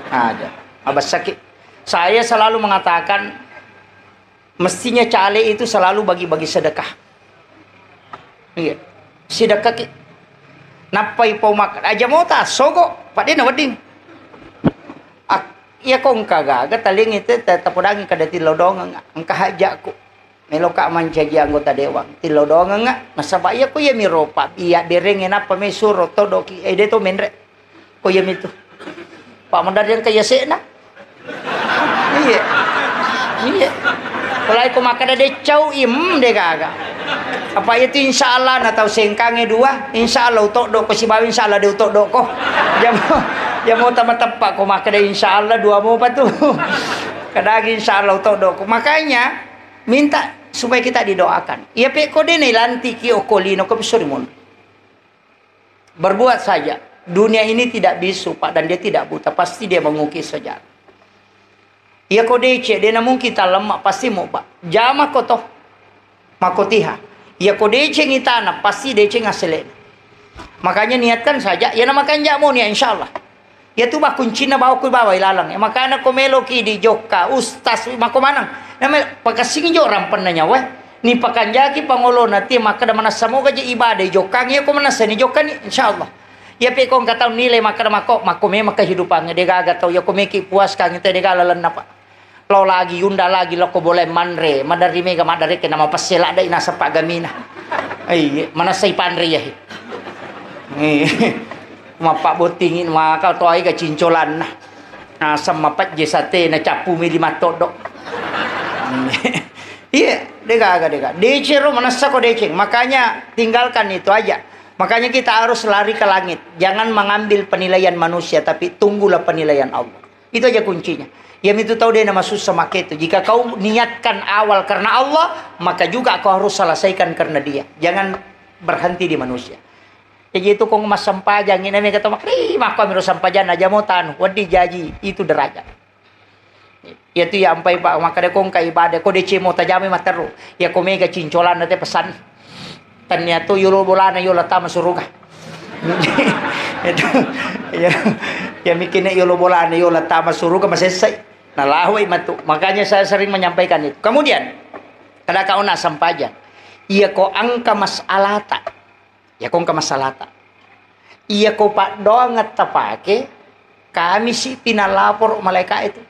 Aja. Abas sakit. Saya selalu mengatakan mestinya calik itu selalu bagi-bagi sedekah. Iya. Sedekah ki. Napai pau makan aja mau ta sogo pada na wading. Ya kong kagak taling itu tapudangi kada tilodong angka hajaku. Meloka mancaji anggota dewan tilodong nga nasaba ya ko ya miropa iya derengin apa me suro todo ki deto menre ko ya itu. Pak mandar yang kaya sena. Iya. Iya. Kalau ko makada de chau im de kagak. Apa itu insya Allah na tahu sengkange 2 insya Allah utok do ko si bawi insya Allah de utok do ko jamo tama tepak ko maka de insya Allah 2 mo pa tu kadagi insya Allah utok do ko makanya minta supaya kita didoakan ya pe ko de lanti ki okolino ko bisorimon berbuat saja dunia ini tidak bisu Pak dan dia tidak buta pasti dia mengukir sejarah ya ko de ce dia namun kita lemak pasti mau Pak jama ko toh makotiha ya ko deceng itana pasti deceng asli. Makanya niatkan saja. Ya namakan jamu nih insyaallah. Ya tu bah kuncina bawa ku bawa ilalang. Ya makana ko meloki di joka ustas mako manang. Nama pakasing jo rampan nanya weh. Ni pakanjaki pangolo nanti maka da mana samoga je ibadah jokang ya ko manasa ni jokan ni insyaallah. Ya pe ko kata nilai maka mako me maka hidupannya de gaga tau ya ko meki puas kang te de galalan napa. Lo lagi yunda lagi lo ko boleh manre madari mega madari ke nama pasela ada ina sepak gamina ai mana sai panre ya mapak botingin maka to ai ka cincolan nah sama pat je sate na capu mi di matodok iya dega decero manasa ko deceng makanya tinggalkan itu aja makanya kita harus lari ke langit jangan mengambil penilaian manusia tapi tunggulah penilaian Allah itu aja kuncinya. Yang itu tahu dia nama susah make itu. Jika kau niatkan awal karena Allah, maka juga kau harus selesaikan karena dia. Jangan berhenti di manusia. Jadi itu kau mas sampajang ini kata makri maka miru sampajan aja mau tan wadi jaji itu derajat. Itu ya ampai Pak maka kau ka ibadah kau dece mau tajame materu. Ya kau mega cincolan nanti pesan. Ternyata yulo bolana yulo tama suruga. Itu ya mikirnya yulo bolana yulo tama suruga masih selesai. Nah lahoi matu. Makanya saya sering menyampaikan itu. Kemudian kada kau nak sampajan. Ia ko angka masalata. Ya ko angka masalata. Ia ko pak doang ngetapake kami si pinalapor malaikat itu.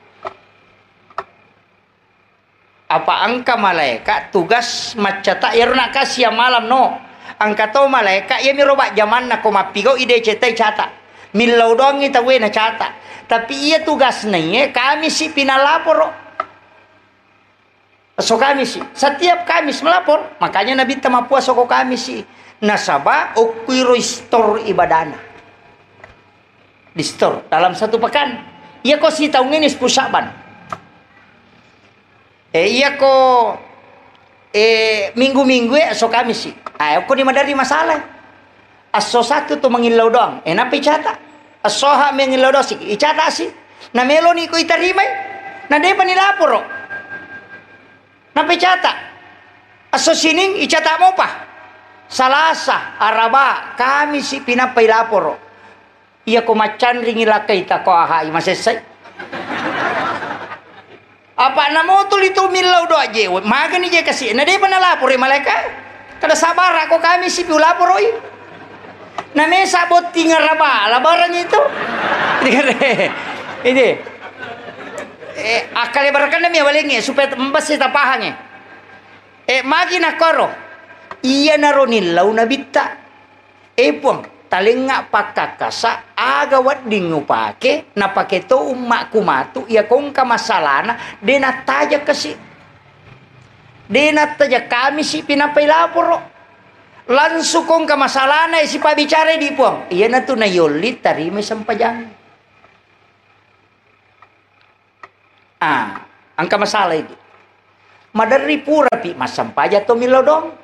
Apa angka malaikat tugas macata ya nak kasih malam no. Angka to malaikat ya miroba zaman na ko mapigo ide cetai cata. Milau doang kita we na cata. Tapi ia tugasnya kami si pinalapor. So kami si setiap Kamis melapor. Makanya Nabi tama puasa ko kami si nasaba okuiro istor ibadana. Di store dalam satu pekan. Ia ko si tahun ini 10 Syaban. Iya ko minggu-minggu so kami si. Ayo ko di madari masalah. Aso satu tu mengilau doang. Napi cata. Asoha mengilau doang si. Icata si. Na melo ni ko itarimay. Na de pa nilaporo. Napi cata. Aso sining icata mo pa. Salasa, Araba, kami si pinapay laporo. Iya ko macan ringila kay ta ko ahai masesay. Apa na mo tulito milau do aje. Maga ni je kasi. Na de pa nalaporo malaikat. Kada sabar ako kami si piulaporo na may sabot tinga raba labaran itu ini akal barakan na walingi supaya mbas kita pahange magi na koro iya na ronil law na bitta puang talinga pakakasa aga wadingu pake na pake to umma kumatu ya kong kamasalana dena taja kasi dena taja kami si pinapailaporo lansu kong kamasalana si pabicara di puang iya na to na yolit tarime sampajang ang kamasala itu madari pura pi masampaja to milodong.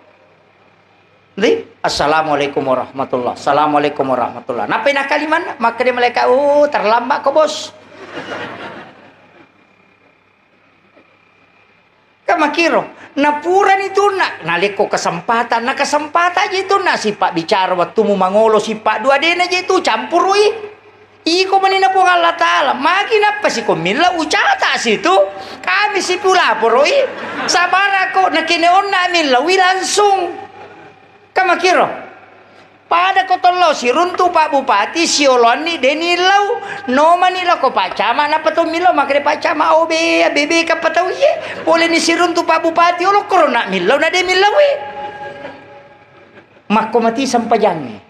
Assalamualaikum warahmatullah. Assalamualaikum warahmatullah. Napa nak kaliman? Maka dia mereka, terlambat kau bos. Kamakiro, napuran itu nak naliko kesempatan, nak kesempatan aja itu nak si Pak bicara waktu mu mangolo si Pak dua dena aja itu campur Iko manina po Allah Ta'ala. Makin apa sih ko mila ucata situ. Kami si pula poroi. Sabar ako nakineon namin lawi langsung. Kamakiro. Pada kotolo si runtu Pak Bupati si oloni denilau no manila ko Pak Cama na pato milo makre Pak Cama obe bebe ka pataw ye. Boleh ni si runtu Pak Bupati olo korona milau na de milawi. Makomati sampajangnya.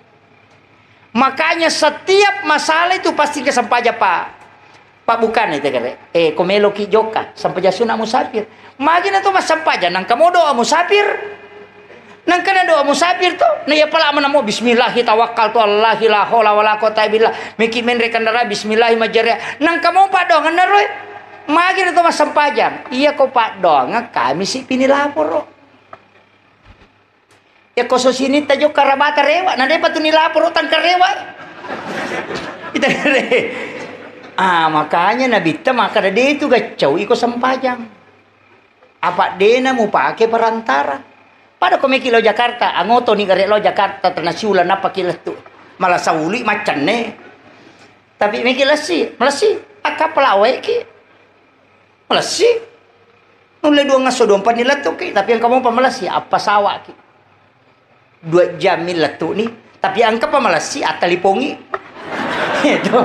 Makanya setiap masalah itu pasti kesampaja Pak bukan itu kare. Komelo ki joka sampaja suna musafir. Magina to masampaja nang kamodo musafir. Nang kana doa musafir to, na ya pala manamo bismillah tawakkaltu allahi la haula wala quwata illa billah. Miki menre kandara bismillah majariya. Nang kamo pa dong naroy. Magina to masampaja. Iya ko pa dong kami si pinilaporo. Ya koso sini tajo karabata rewa, na de patu nilaporo tang karewa. Kita makanya nabita maka de itu gacau iko sampajang. Apa dena mu pake perantara. Pada komeki lo Jakarta, angoto ni gare lo Jakarta ternasiula napa kilas tu. Malah sauli macan ne. Tapi meki melasi aka pelawe ki. Melasi. Nule dua ngaso dua empat nila tu ki, tapi yang kamu pemelasi apa sawak ki. 2 jam nila tu ni, tapi angka pemelasi atalipongi. Itu.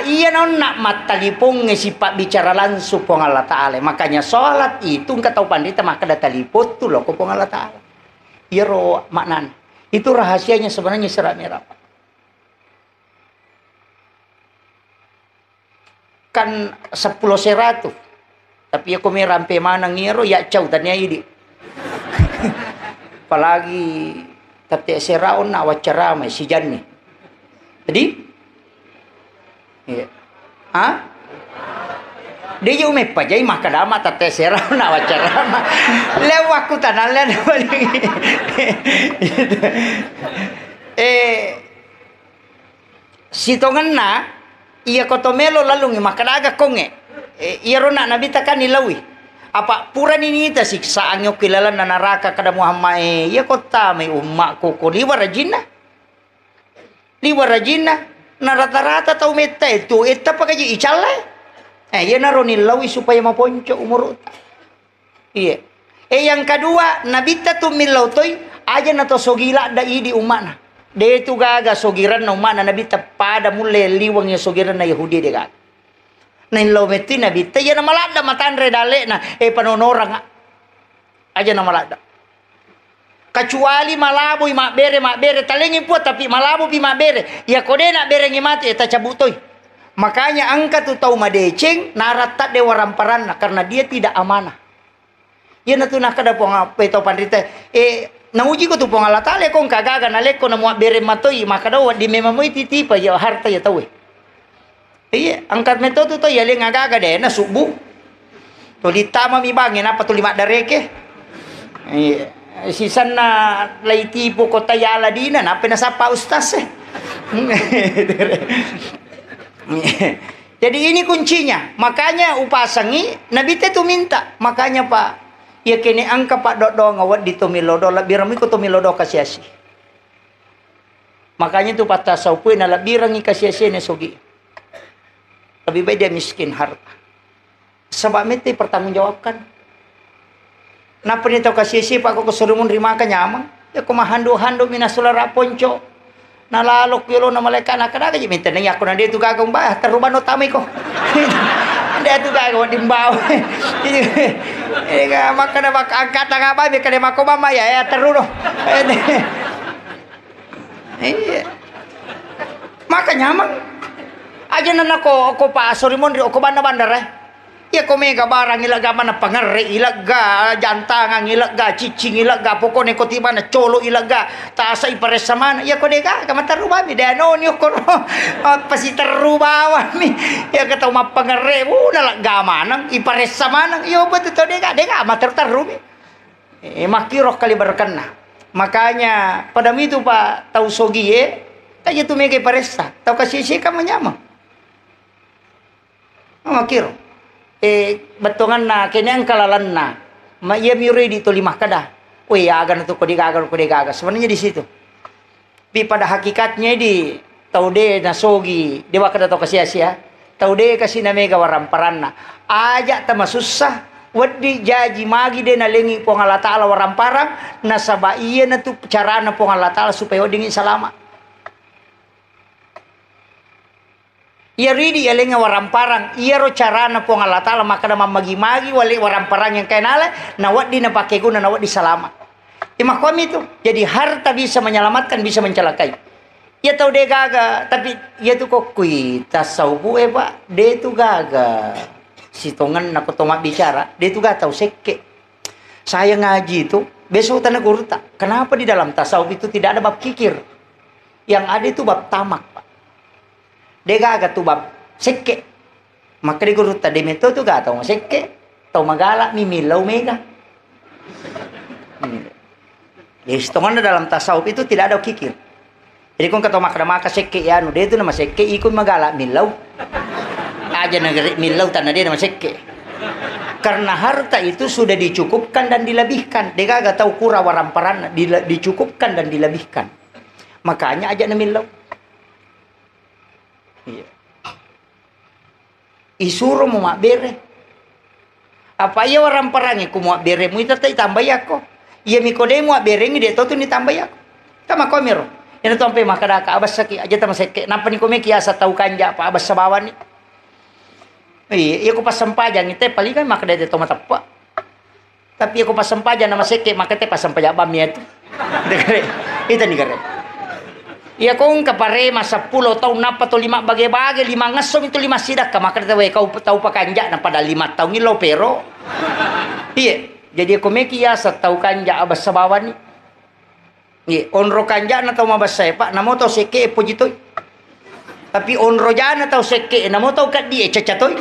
Iya nak matalipong si Pak bicara langsung pong Allah Ta'ala. Makanya sholat itu enggak tahu pandita maka ada talipot tuh loh pong Allah Ta'ala. Iya roh maknan. Itu rahasianya sebenarnya serat merah. Kan 10 seratus. Tapi aku merampe mana ngiro ya cau tanya ini. Apalagi tapi seraon nak wacara mai si Janni. Jadi iya. Dia yung may pajay makadama tatesera na wacarama. Lewak ko tanalan sitongan na iya kotomelo lalungi makadaga konge. Iya ro na nabita kan nilawi. Apa pura ninita siksa angyo kilala na naraka kada Muhammad iya kota may umma ko liwa rajina. Liwa rajina. Na rata-rata tau meta itu pa kaji icalay. Yan na ron nilawi supaya maponco umurut. Iya. Yang kedua, nabita tu milaw toy aja na to sogila da idi umana. De tu gaga sogiran na umana nabita pada mule liwang ya sogiran na Yahudi de gaga. Na nilaw meti nabita yan na malada matanre dale na panonorang aja na malada. Kecuali malaboy mak bere talengin puat tapi malabo pi mak bere ya kode nak bere ngimati eta cabutoy. Makanya angkat tu tau madeceng naratat dewa ramparan karena dia tidak amanah. Ya natu nak kada pong peto pandita nauji ko tu pong Allah Taala kong kagaga na leko na mo bere matoy maka daw di memamoy titipa ya harta ya tawe. Iya angkat metodo to ya le ngagaga de na subu. To ditama mi bangin apa tu lima dareke. Iya. Sisan na laiti po ko tayala dina na pinasapa ustas Jadi ini kuncinya. Makanya upasangi nabite tu minta. Makanya Pak ya kini angka Pak dodo ngawat di tomilodo labirami ko tomilodo kasiasi. Makanya tu patah saupuin na labirangi kasiasi ne sogi. Lebih baik dia miskin harta. Sebab mete pertanggungjawabkan. Napa ni tau kasih pak ko kesurumun rima ka nyamang ya ko mahando-hando minasulara ponco nalalok yolo na maleka na kada ka minta na ako na dito gagawin ba taruban no tamay ko dito gagawin dimbaw maka na angkat na ba may kada mako mamaya ya taruno Maka nyaman. Aja nana ko pa sorimon ri ko banda bandar ya ko mega barang ilaga mana pangere ilaga jantangan ilaga cicing ilaga pokone ko tiba na colo ilaga taasa ipares samana ya ko deka kamataruba mi dano ni ko pasi terubawa mi ya kata mapangere na gamanang ipares samana yo betul to deka matar terumi makiro kali berkenna. Makanya pada itu Pak tahu sogi kaya tu mega iparesa tahu kasih kamu nyama makiro betongan na kini ang kalalan na iya miyuri dito 5 kada agan itu kode gaga sebenarnya di situ tapi pada hakikatnya di taude na sogi dewa kada to kasia-sia taude kasi na mega waramparan na aja tama susah wadi jaji magi de na lengi po Allah taala waramparang na sabaiya na tu cara na po Allah taala supaya dingin salama. Ia ridi alenga waramparang ia ro carana po Allah taala maka na mamagi-magi wali waramparang yang kainala na wadi na pakai guna na wadi salama. Makom itu jadi harta bisa menyelamatkan bisa mencelakai. Ia tahu dia gaga tapi ia tu kok kui tasawuf Pak dia tu gaga si tongan nak tomat bicara dia tu gak tahu seke. Saya ngaji itu besok tanah guru tak kenapa di dalam tasawuf itu tidak ada bab kikir yang ada itu bab tamak Pak. Dia gak tu bab seke. Maka di guru tadi meto tu gak tahu seke, tahu magala mimilau mega. Ya setengah dalam tasawuf itu tidak ada kikir. Jadi kau kata maka seke ya, dia itu nama seke ikut magala milau. Aja negeri milau tanah dia nama seke. Karena harta itu sudah dicukupkan dan dilebihkan. Dia gak tahu kura waramparan dicukupkan dan dilebihkan. Makanya aja milau. Iya. Isuro mo bere. Apa iya orang perangi ku mo bere mo itatay tambay ako. Iya mi kode mo bere ngi deto tu ni tambay ako. Tama ko miro. Ina to ampe makadaka abas saki aja tama seke. Napa ni ko me kiasa tau kanja pa abas sa bawan ni. Iya ko pasampajan ite palikan makade deto matapa. Tapi ako pasampajan na maseke makate pasampaja bam mi itu. Degre. Ita ni gare. Iya kong kapare masa 10 tahun napa to 5 bage-bage 5 ngasom itu 5 sidak ka maka kau tahu pakanja na pada 5 tahun ni lo pero. Iya, jadi ako meki ya sa tahu kanja abas sa bawan ni. Iya, onro kanja na tahu mabas saya Pak, namo tahu seke po jitoy. Tapi onro jana tahu seke namo tahu kat di cacatoy.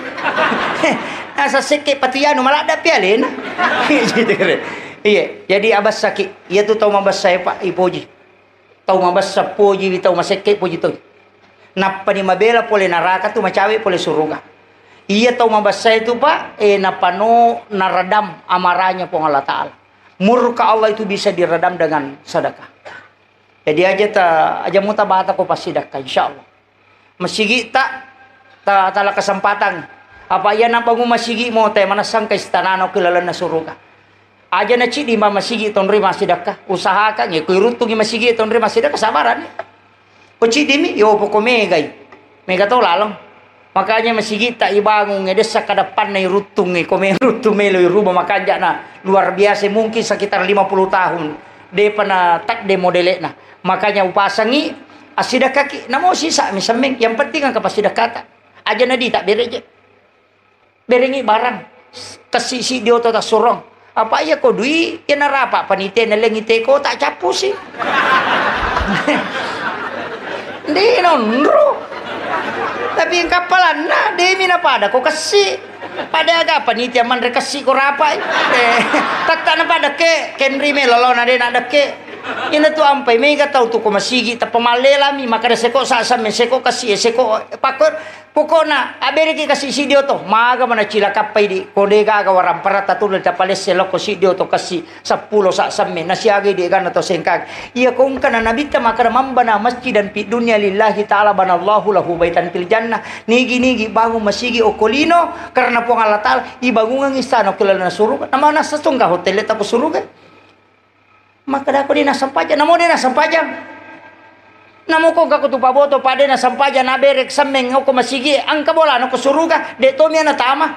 Asa seke patiyano malada pialin. Iya, jadi abas sakit. Iya tu tahu mabas saya Pak ipoji. Tahu mabas sa poji tahu maseke poji to. Napa ni mabela pole naraka tu macawe pole suruga. Iya tahu mabas saya itu Pak napano naradam amarahnya po Allah taala. Murka Allah itu bisa diredam dengan sedekah. Jadi aja mutabata ko pas sedekah insyaallah. Masigi tala kesempatan. Apa ya nampangu masigi mo te manasang kay istanano kilala na suruga. Aja na di mama masigi tonri masidaka usahakan ya kuirutungi masigi tonri masidaka sabaran ko dimi yo poko megay mega to lalong makanya masigi tak ibangun ngedes sa kadapan na irutung ko me rutung melo iruba makanya na luar biasa mungkin sekitar 50 tahun de pana tak de modele na makanya upasangi asidaka ki namo sisa misameng yang penting ang kapasidakata aja na di tak bereje berengi barang kasisi dio to ta surong. Apa iya ko dui ya narapa panite na lengite ko tak capu sih. Di nonro. Tapi yang kapalan na de mina pada ko kasi pada aga panitia man rekasi ko rapa. Tak na pada ke kenri me lolo na de na deke. Ina tu ampai mega tau tu ko masigi ta pamalela mi makada seko sa seko kasi seko pakor pokona abere ki kasi si dio to maga mana cila kapai di kode gaga waram parata tu le tapales selo ko si dio to kasi 10 sa samme nasiage di gana to sengkag iya kong kana nabita makada mambana masjidan fi dunya lillahi taala banallahu lahu baitan fil jannah nigi bangun masigi okolino karena po Allah taala ibangungan istana kilala na suruga namana sa tungga hotel ta po suruga maka dako di nasampajan namo di nasampajan namo ko ka kutupa boto pade nasampajan na berek sameng ko masigi ang kabola no ko suruga de to mi na tama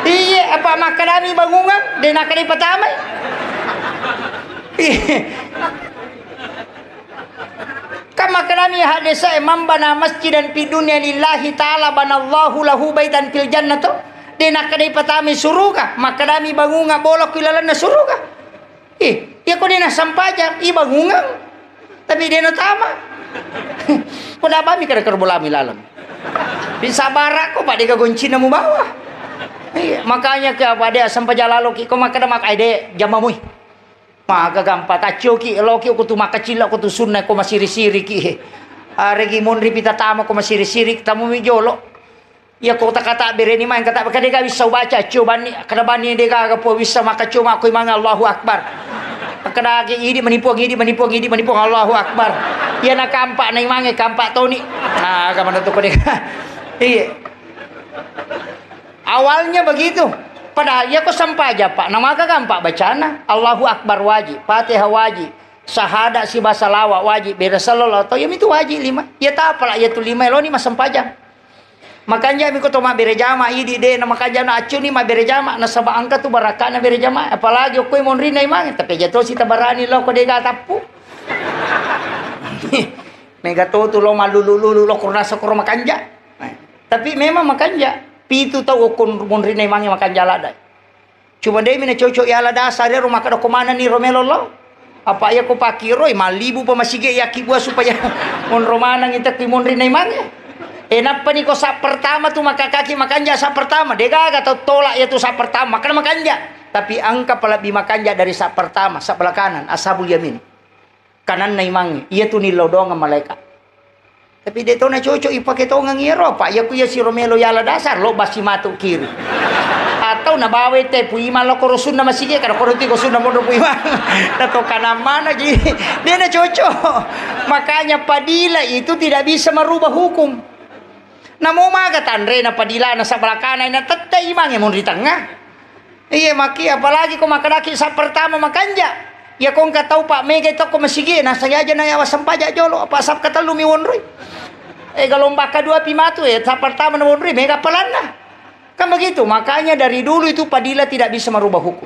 iya apa makadami bangungan de nakali patamay maka nami hadisa imam bana masjidan fi dunya lillahi ta'ala banallahu lahu baitan fil jannah tu dena kadai patami suruga maka nami bangunga bolok ilalan na suruga ya ko dena sampaja bangunga tapi dena tama kuda bami kada kerbolami lalang bisa barak ko pak dega goncina mu bawah makanya ke pada sampaja laloki ko makada mak ide jamamui maka gampa tacho ki loki ko tu makacila ko tu sunna ko masiri-siri ki regi mon ripita tama ko masiri-siri tamu mi jolo ya ko kata bereni man kata kada ga bisa baca cobani kada bani de ga po bisa maka cuma ko imang Allahu akbar kada gi idi manipuang Allahu akbar ya na kampa na imange kampa toni ka mana to ko de iya awalnya begitu. Padahal ya kok sampaja pak. Nama kakak pak bacana. Allahu Akbar wajib. Fatihah wajib. Syahadat si bahasa lawak wajib. Beda sallallahu atau ya itu wajib 5. Ya tak apalah ya tu 5 lo ni mas sampaja. Makanya mi ko to ma bere jama idi de na makanya na acu ni ma bere jama na saba angka tu baraka na bere jama. Apalagi ko mon rina imang tapi jatuh si tabarani lo ko de ga tapu. Mega to tu lo malulu lo kurna sakor makanja. Tapi memang makanja. Pitu tahu ukun munrina imangi makan jalada. Cuma dia mina cocok ya lada sadar rumah kada komana ni Romelo lo. Apa ya ko pakiroi malibu pa masige yaki gua supaya mon romana ngita ki munrina imangi. Enapa ni ko sa pertama tu maka kaki makanja sa pertama. Dega atau tolak ya tu sa pertama makan makanja. Tapi angka pala bi makanja dari sa pertama sa belah kanan ashabul yamin. Kanan na imangi. Iya tu ni lodong malaikat. Tapi dia tahu na cocok ipake tahu ngiro pak ya kuya si Romelo yala dasar lo basi matu kiri atau na bawe te puima lo korosun na masige kada koroti kosun na modo puima atau kana mana jadi dia na cocok makanya padila itu tidak bisa merubah hukum namo maga tanre na padila na sa belakana na tetta imange mun di tengah iya maki apalagi ko makadaki sa pertama makanja ya kong katau pak mega itu ko masige na saya aja na yawa sampaja jolo apa sab kata lumi wonroy galomba kedua pimatu ya tahap pertama nomor mega pelana kan begitu makanya dari dulu itu padila tidak bisa merubah hukum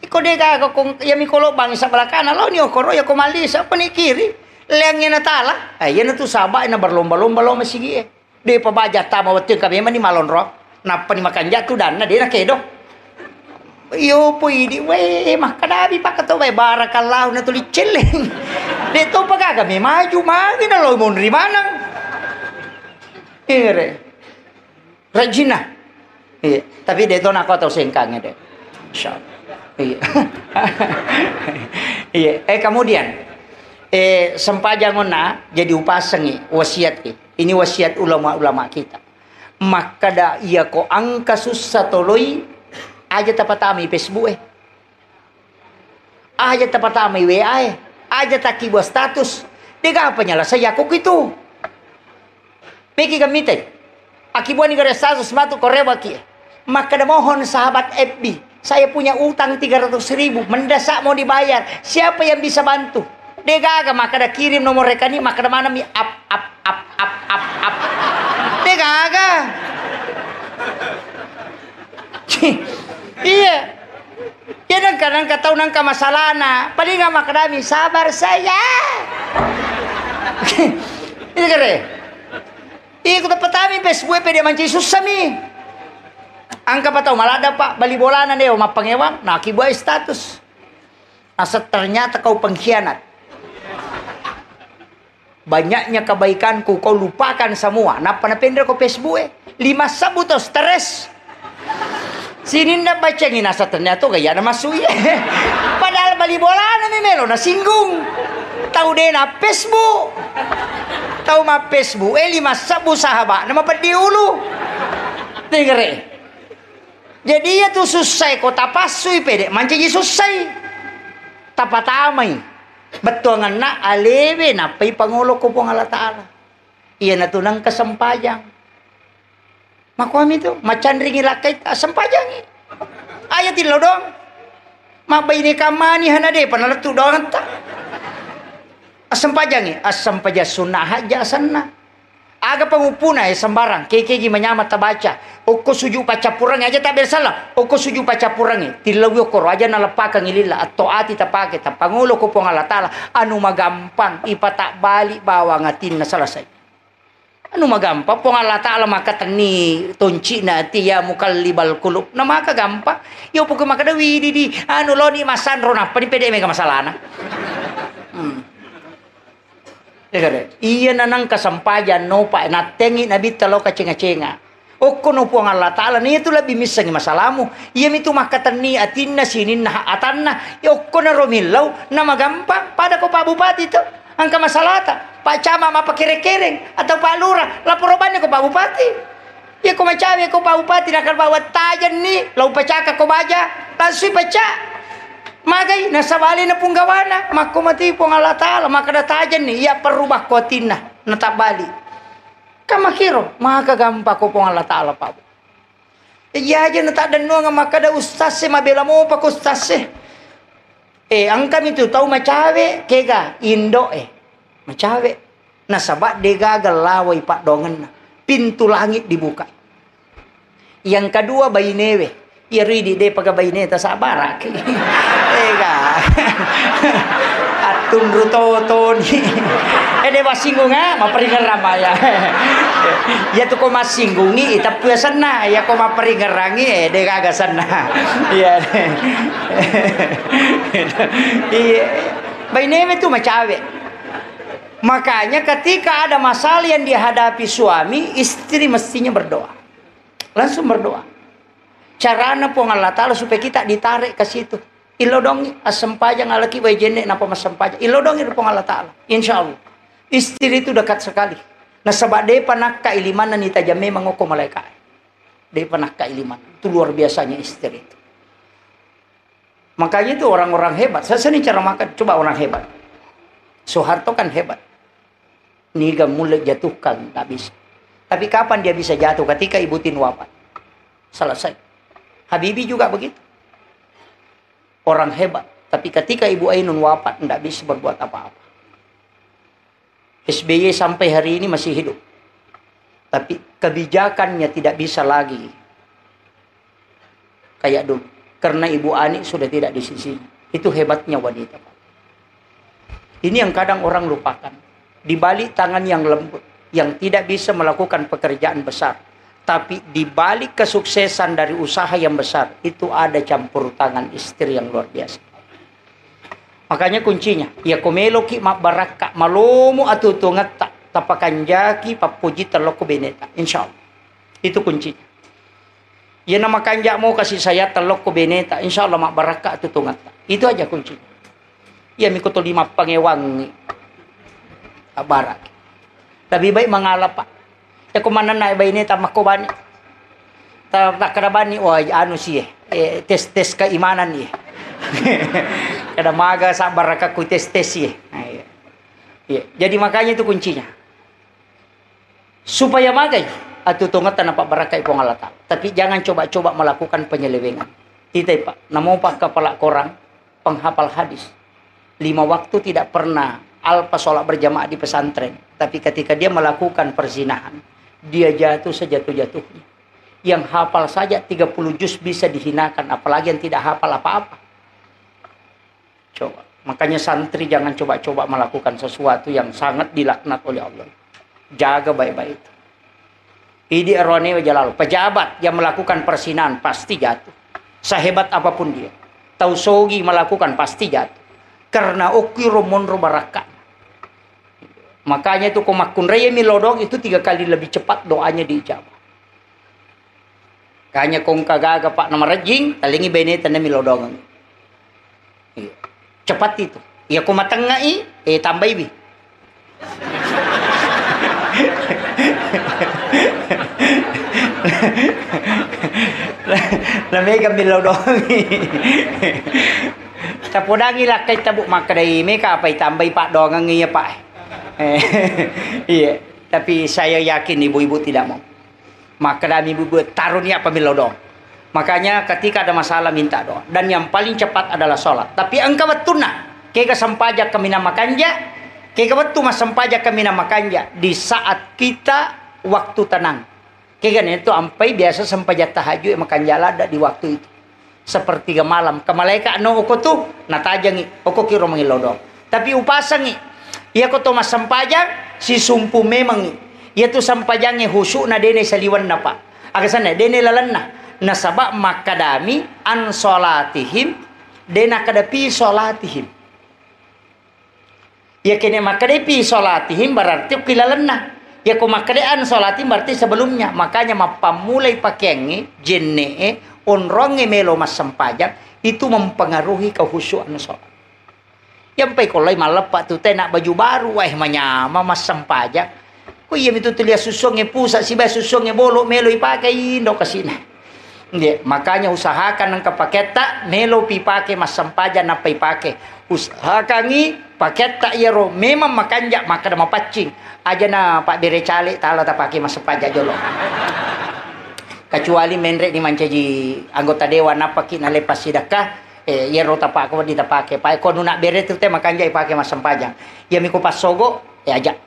iko dega kong ya mikolo bang sa belakana lo ni okoro ya komali sa pa ni kiri lengnya na tala ya na tu sabay na berlomba-lomba lo masigi de pabaja tama wati kami man ni malon ro na pa ni makan jatu dan na de na kedo yo po idi we mah kadabi pa kato bay barakallahu na tuli celeng dito pa kami maju magi na lo mon rimanang ire Regina tapi dito na ko to sengkangnya deh iya kemudian sempajangon na jadi upasangi wasiat ini wasiat ulama-ulama kita maka da iya ko angka susah toloi aja tapatami Facebook aja tapatami WA aja taki buat status dega apa nyala saya kok itu peki gamite akibuan negara status matu koreba ki maka da mohon sahabat FB saya punya utang 300.000 mendesak mau dibayar siapa yang bisa bantu dega maka da kirim nomor rekening maka da mana mi up dega iya ya dan kadang kata nang ka masalah na paling nga makadami sabar saya itu kare ikut petami Facebook pede manci susah mi angka patau malada pak bali bolana deh mapangewang nah kibuai status asa ternyata kau pengkhianat banyaknya kebaikanku kau lupakan semua napa na pendre ko Facebook 5 sabuto stres sini ndak baca ngina sa ternyata gaya na masuye padahal bali bola na melo na singgung tahu deh na Facebook tahu ma Facebook 5 sabu sahabat nama pediulu tingere jadi ya tu susah ko tapasui pede manci susah tapatamay betuangan na alewe na pay pangulo ko pong Allah Ta'ala iya na tunang kasampayang makuami itu macan ringi lakay sampajangi ayat ilo dong mabay ni kamani hanade panalatu dong ta asampajangi asampaja sunnah aja sana Aga pangupuna sembarang. Keke menyama tabaca. Oko suju pacapurang aja tak bersalah. Oko suju pacapurang tilawi okoro aja nalepaka ngilila atau ati tapake tapangulo ko pong Allah Ta'ala. Anu magampang ipatak balik bawa ngatin na selesai. Anu magampang pong Allah Ta'ala makatani tonci na tiya mukallibal kulub. Na maka gampang. Yo po kumakadawi di anu lo ni masan rona pa ni pede mega masalah na. Iya nanang kasampajan no pa natengi nabi talo kacenga-cenga. Oko no po ang Allah Ta'ala ni ito labi misang masalahmu. Iya mitu makatani atinna sinin na atanna. Oko na romilaw na magampang pada ko pa bupati ito. Ang kamasalata. Pak Cama mapakire-kireng atau Pak Lurah laporobannya ko Pak Bupati. Ya ko macawi ko Pak Bupati nakal bawa tajan ni lau pacaka ko baja langsung baca. Magay nasa bali na pong gawana mako mati pong Allah Ta'ala makadatajan ni ya perubah kotina natabali. Kamakiro makagampa ko pong Allah Ta'ala pa. Iya aja natadano nga makada ustaz se mabela mo pa ko ustaz se. Ang kami tu tahu macawe kega Indo macawe nasabak dega galaway pak dongen pintu langit dibuka. Yang kedua bayi newe iri de pagabayi neta sa barak. Ega atun rutoton. De masinggung maperingan ramaya. Ya tu ko masinggungi tapi sana ya ko maperingerangi de gagasan na. Iya. Iya. Bayi newe tu macawe. Makanya ketika ada masalah yang dihadapi suami, istri mestinya berdoa. Langsung berdoa. Carana pong Allah Ta'ala supaya kita ditarik ke situ. Ilodongi asempajang alaki wajene napa masampaja. Ilodongi pong Allah Ta'ala. Insyaallah. Istri itu dekat sekali. Nah sebab dia panak kailiman ni tajame mangoko malaikat. Dia panak kailiman. Itu luar biasanya istri itu. Makanya itu orang-orang hebat. Saya sini cara makan coba orang hebat. Soeharto kan hebat. Niga mulai jatuhkan tak bisa. Tapi kapan dia bisa jatuh? Ketika Ibu Tin wafat. Selesai. Habibie juga begitu. Orang hebat. Tapi ketika Ibu Ainun wafat, tidak bisa berbuat apa-apa. SBY sampai hari ini masih hidup. Tapi kebijakannya tidak bisa lagi kayak dulu. Karena Ibu Ani sudah tidak di sisi. Itu hebatnya wanita. Ini yang kadang orang lupakan. Di balik tangan yang lembut. Yang tidak bisa melakukan pekerjaan besar. Tapi di balik kesuksesan dari usaha yang besar, itu ada campur tangan istri yang luar biasa. Makanya kuncinya, ya komeloki mak baraka malomo atutungat tapakan jaki papuji terloko beneta. Insya Allah. Itu kuncinya. Ya nama kanjak mau kasih saya terloko beneta. Insya Allah mak baraka atutungat. Itu aja kuncinya. Ya mikuto 5 pangewang barak. Lebih baik mengalah pak. Ya kumana na iba ini tamak ko bani. Tak kadabani wah anu sih tes keimanan ye. Kada maga sa baraka ku tes ye. Ya. Jadi makanya itu kuncinya. Supaya magai atu tungatan apa baraka ipong Allah Ta'ala. Tapi jangan coba-coba melakukan penyelewengan. Tidak pak. Namo pak kepala korang penghafal hadis. 5 waktu tidak pernah alpa sholat berjamaah di pesantren. Tapi ketika dia melakukan perzinahan, dia jatuh sejatuh-jatuhnya. Yang hafal saja 30 juz bisa dihinakan, apalagi yang tidak hafal apa-apa. Coba. Makanya santri jangan coba-coba melakukan sesuatu yang sangat dilaknat oleh Allah. Jaga baik-baik itu. Idi erone wajalal. Pejabat yang melakukan persinahan pasti jatuh. Sehebat apapun dia. Tausogi melakukan pasti jatuh. Karena ukiro monro baraka. Makanya itu komakun raya milodong itu 3 kali lebih cepat doanya diijabah. Kanya kong kagaga pak nama rejing, talingi benetan na milodong. Cepat itu. Ya kumatengai, tambah ibi. Lamega milodong. Tapodangi lah kay tabuk makadai meka apa tambah pak dongang iya pak. Iya, tapi saya yakin ibu-ibu tidak mau. Maka kami ibu taruhnya apa milodong. Makanya ketika ada masalah minta doa. Dan yang paling cepat adalah sholat. Tapi engkau betuna. Kega sampaja kami nama kanja. Kaya tu masampaja kami na makanja di saat kita waktu tenang. Kaya itu ampai biasa sampaja tahajud makanja lada di waktu itu. Sepertiga malam. Kamaleka no uko tu natajangi. Uko kiro mangilodong. Tapi upasangi. Ia ko to masampajang si sumpu memang. Ia tu sampajangi husu na dene saliwan na pa. Agasan na dene lalan na. Nasaba makadami an solatihim. Dena kadapi solatihim. Ya kene makadepi solatihim berarti kilalan na. Ya ko makadean solatihim berarti sebelumnya. Makanya mapamulai pakengi jenne onronge melo mas sampajang itu mempengaruhi kehusuan sholat. Yang pai kolai malepak tu teh nak baju baru manyama mas sampajang. Ko iya itu tulia susungnya pusat si ba susungnya bolok melo ipakai indo kasina. Ya, makanya usahakan nang kapaketa melo pipake mas sampajang napa ipake. Usahakan paket tak yero memang makanjak maka dah mapacing aja na Pak Bere calik tala tak pakai masa pajak jolo kecuali menrek di mancaji anggota dewan apa kina lepas sidakah yero tak pakai di tak pakai pak ko nak bere tu teh makanjak pakai masa pajak ya miko pas sogo aja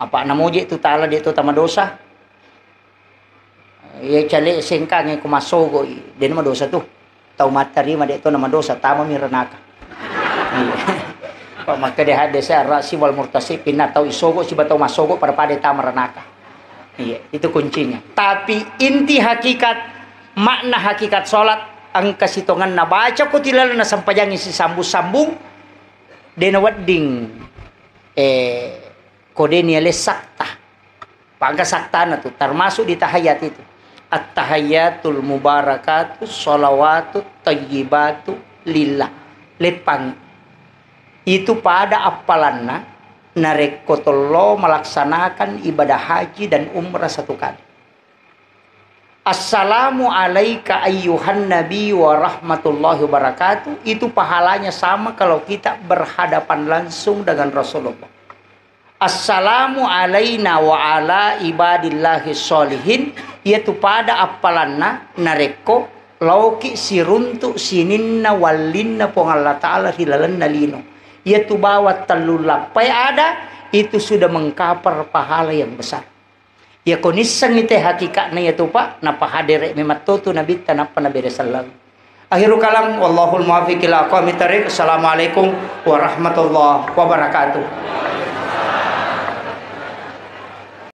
apa namoje tu tala dia tu tama dosa ya calik sengkang ko masogo dia nama dosa tu tau matari ma dia tu nama dosa tama miranaka. Pak maka dia ada saya rasi wal murtasipin atau isogo si batau masogo pada tamaranaka. Iya, itu kuncinya. Tapi inti hakikat makna hakikat salat ang kasitongan na baca ko tilala na sampajang isi sambung-sambung dena wedding kode niale sakta. Pangka sakta na tu termasuk di tahiyat itu. At-tahiyatul mubarakatu sholawatu tayyibatu lillah. Lepang itu pada apalanna narekotolo melaksanakan ibadah haji dan umrah satu kali. Assalamu alaika ayyuhan nabi wa rahmatullahi wabarakatuh. Itu pahalanya sama kalau kita berhadapan langsung dengan Rasulullah. Assalamu alaina wa ala ibadillahi sholihin. Yaitu pada apalanna nareko lauki siruntu sininna walinna pong Allah ta'ala hilalan nalino. Yaitu bawa telulapai ada, itu sudah mengkapar pahala yang besar. Ya konisang ite hakikatnya yaitu pak, napa hadirek mematotu nabi tanapa nabi sallallahu. Akhirul kalam, wallahul muwaffiq ila aqwamit thariq. Assalamualaikum warahmatullahi wabarakatuh.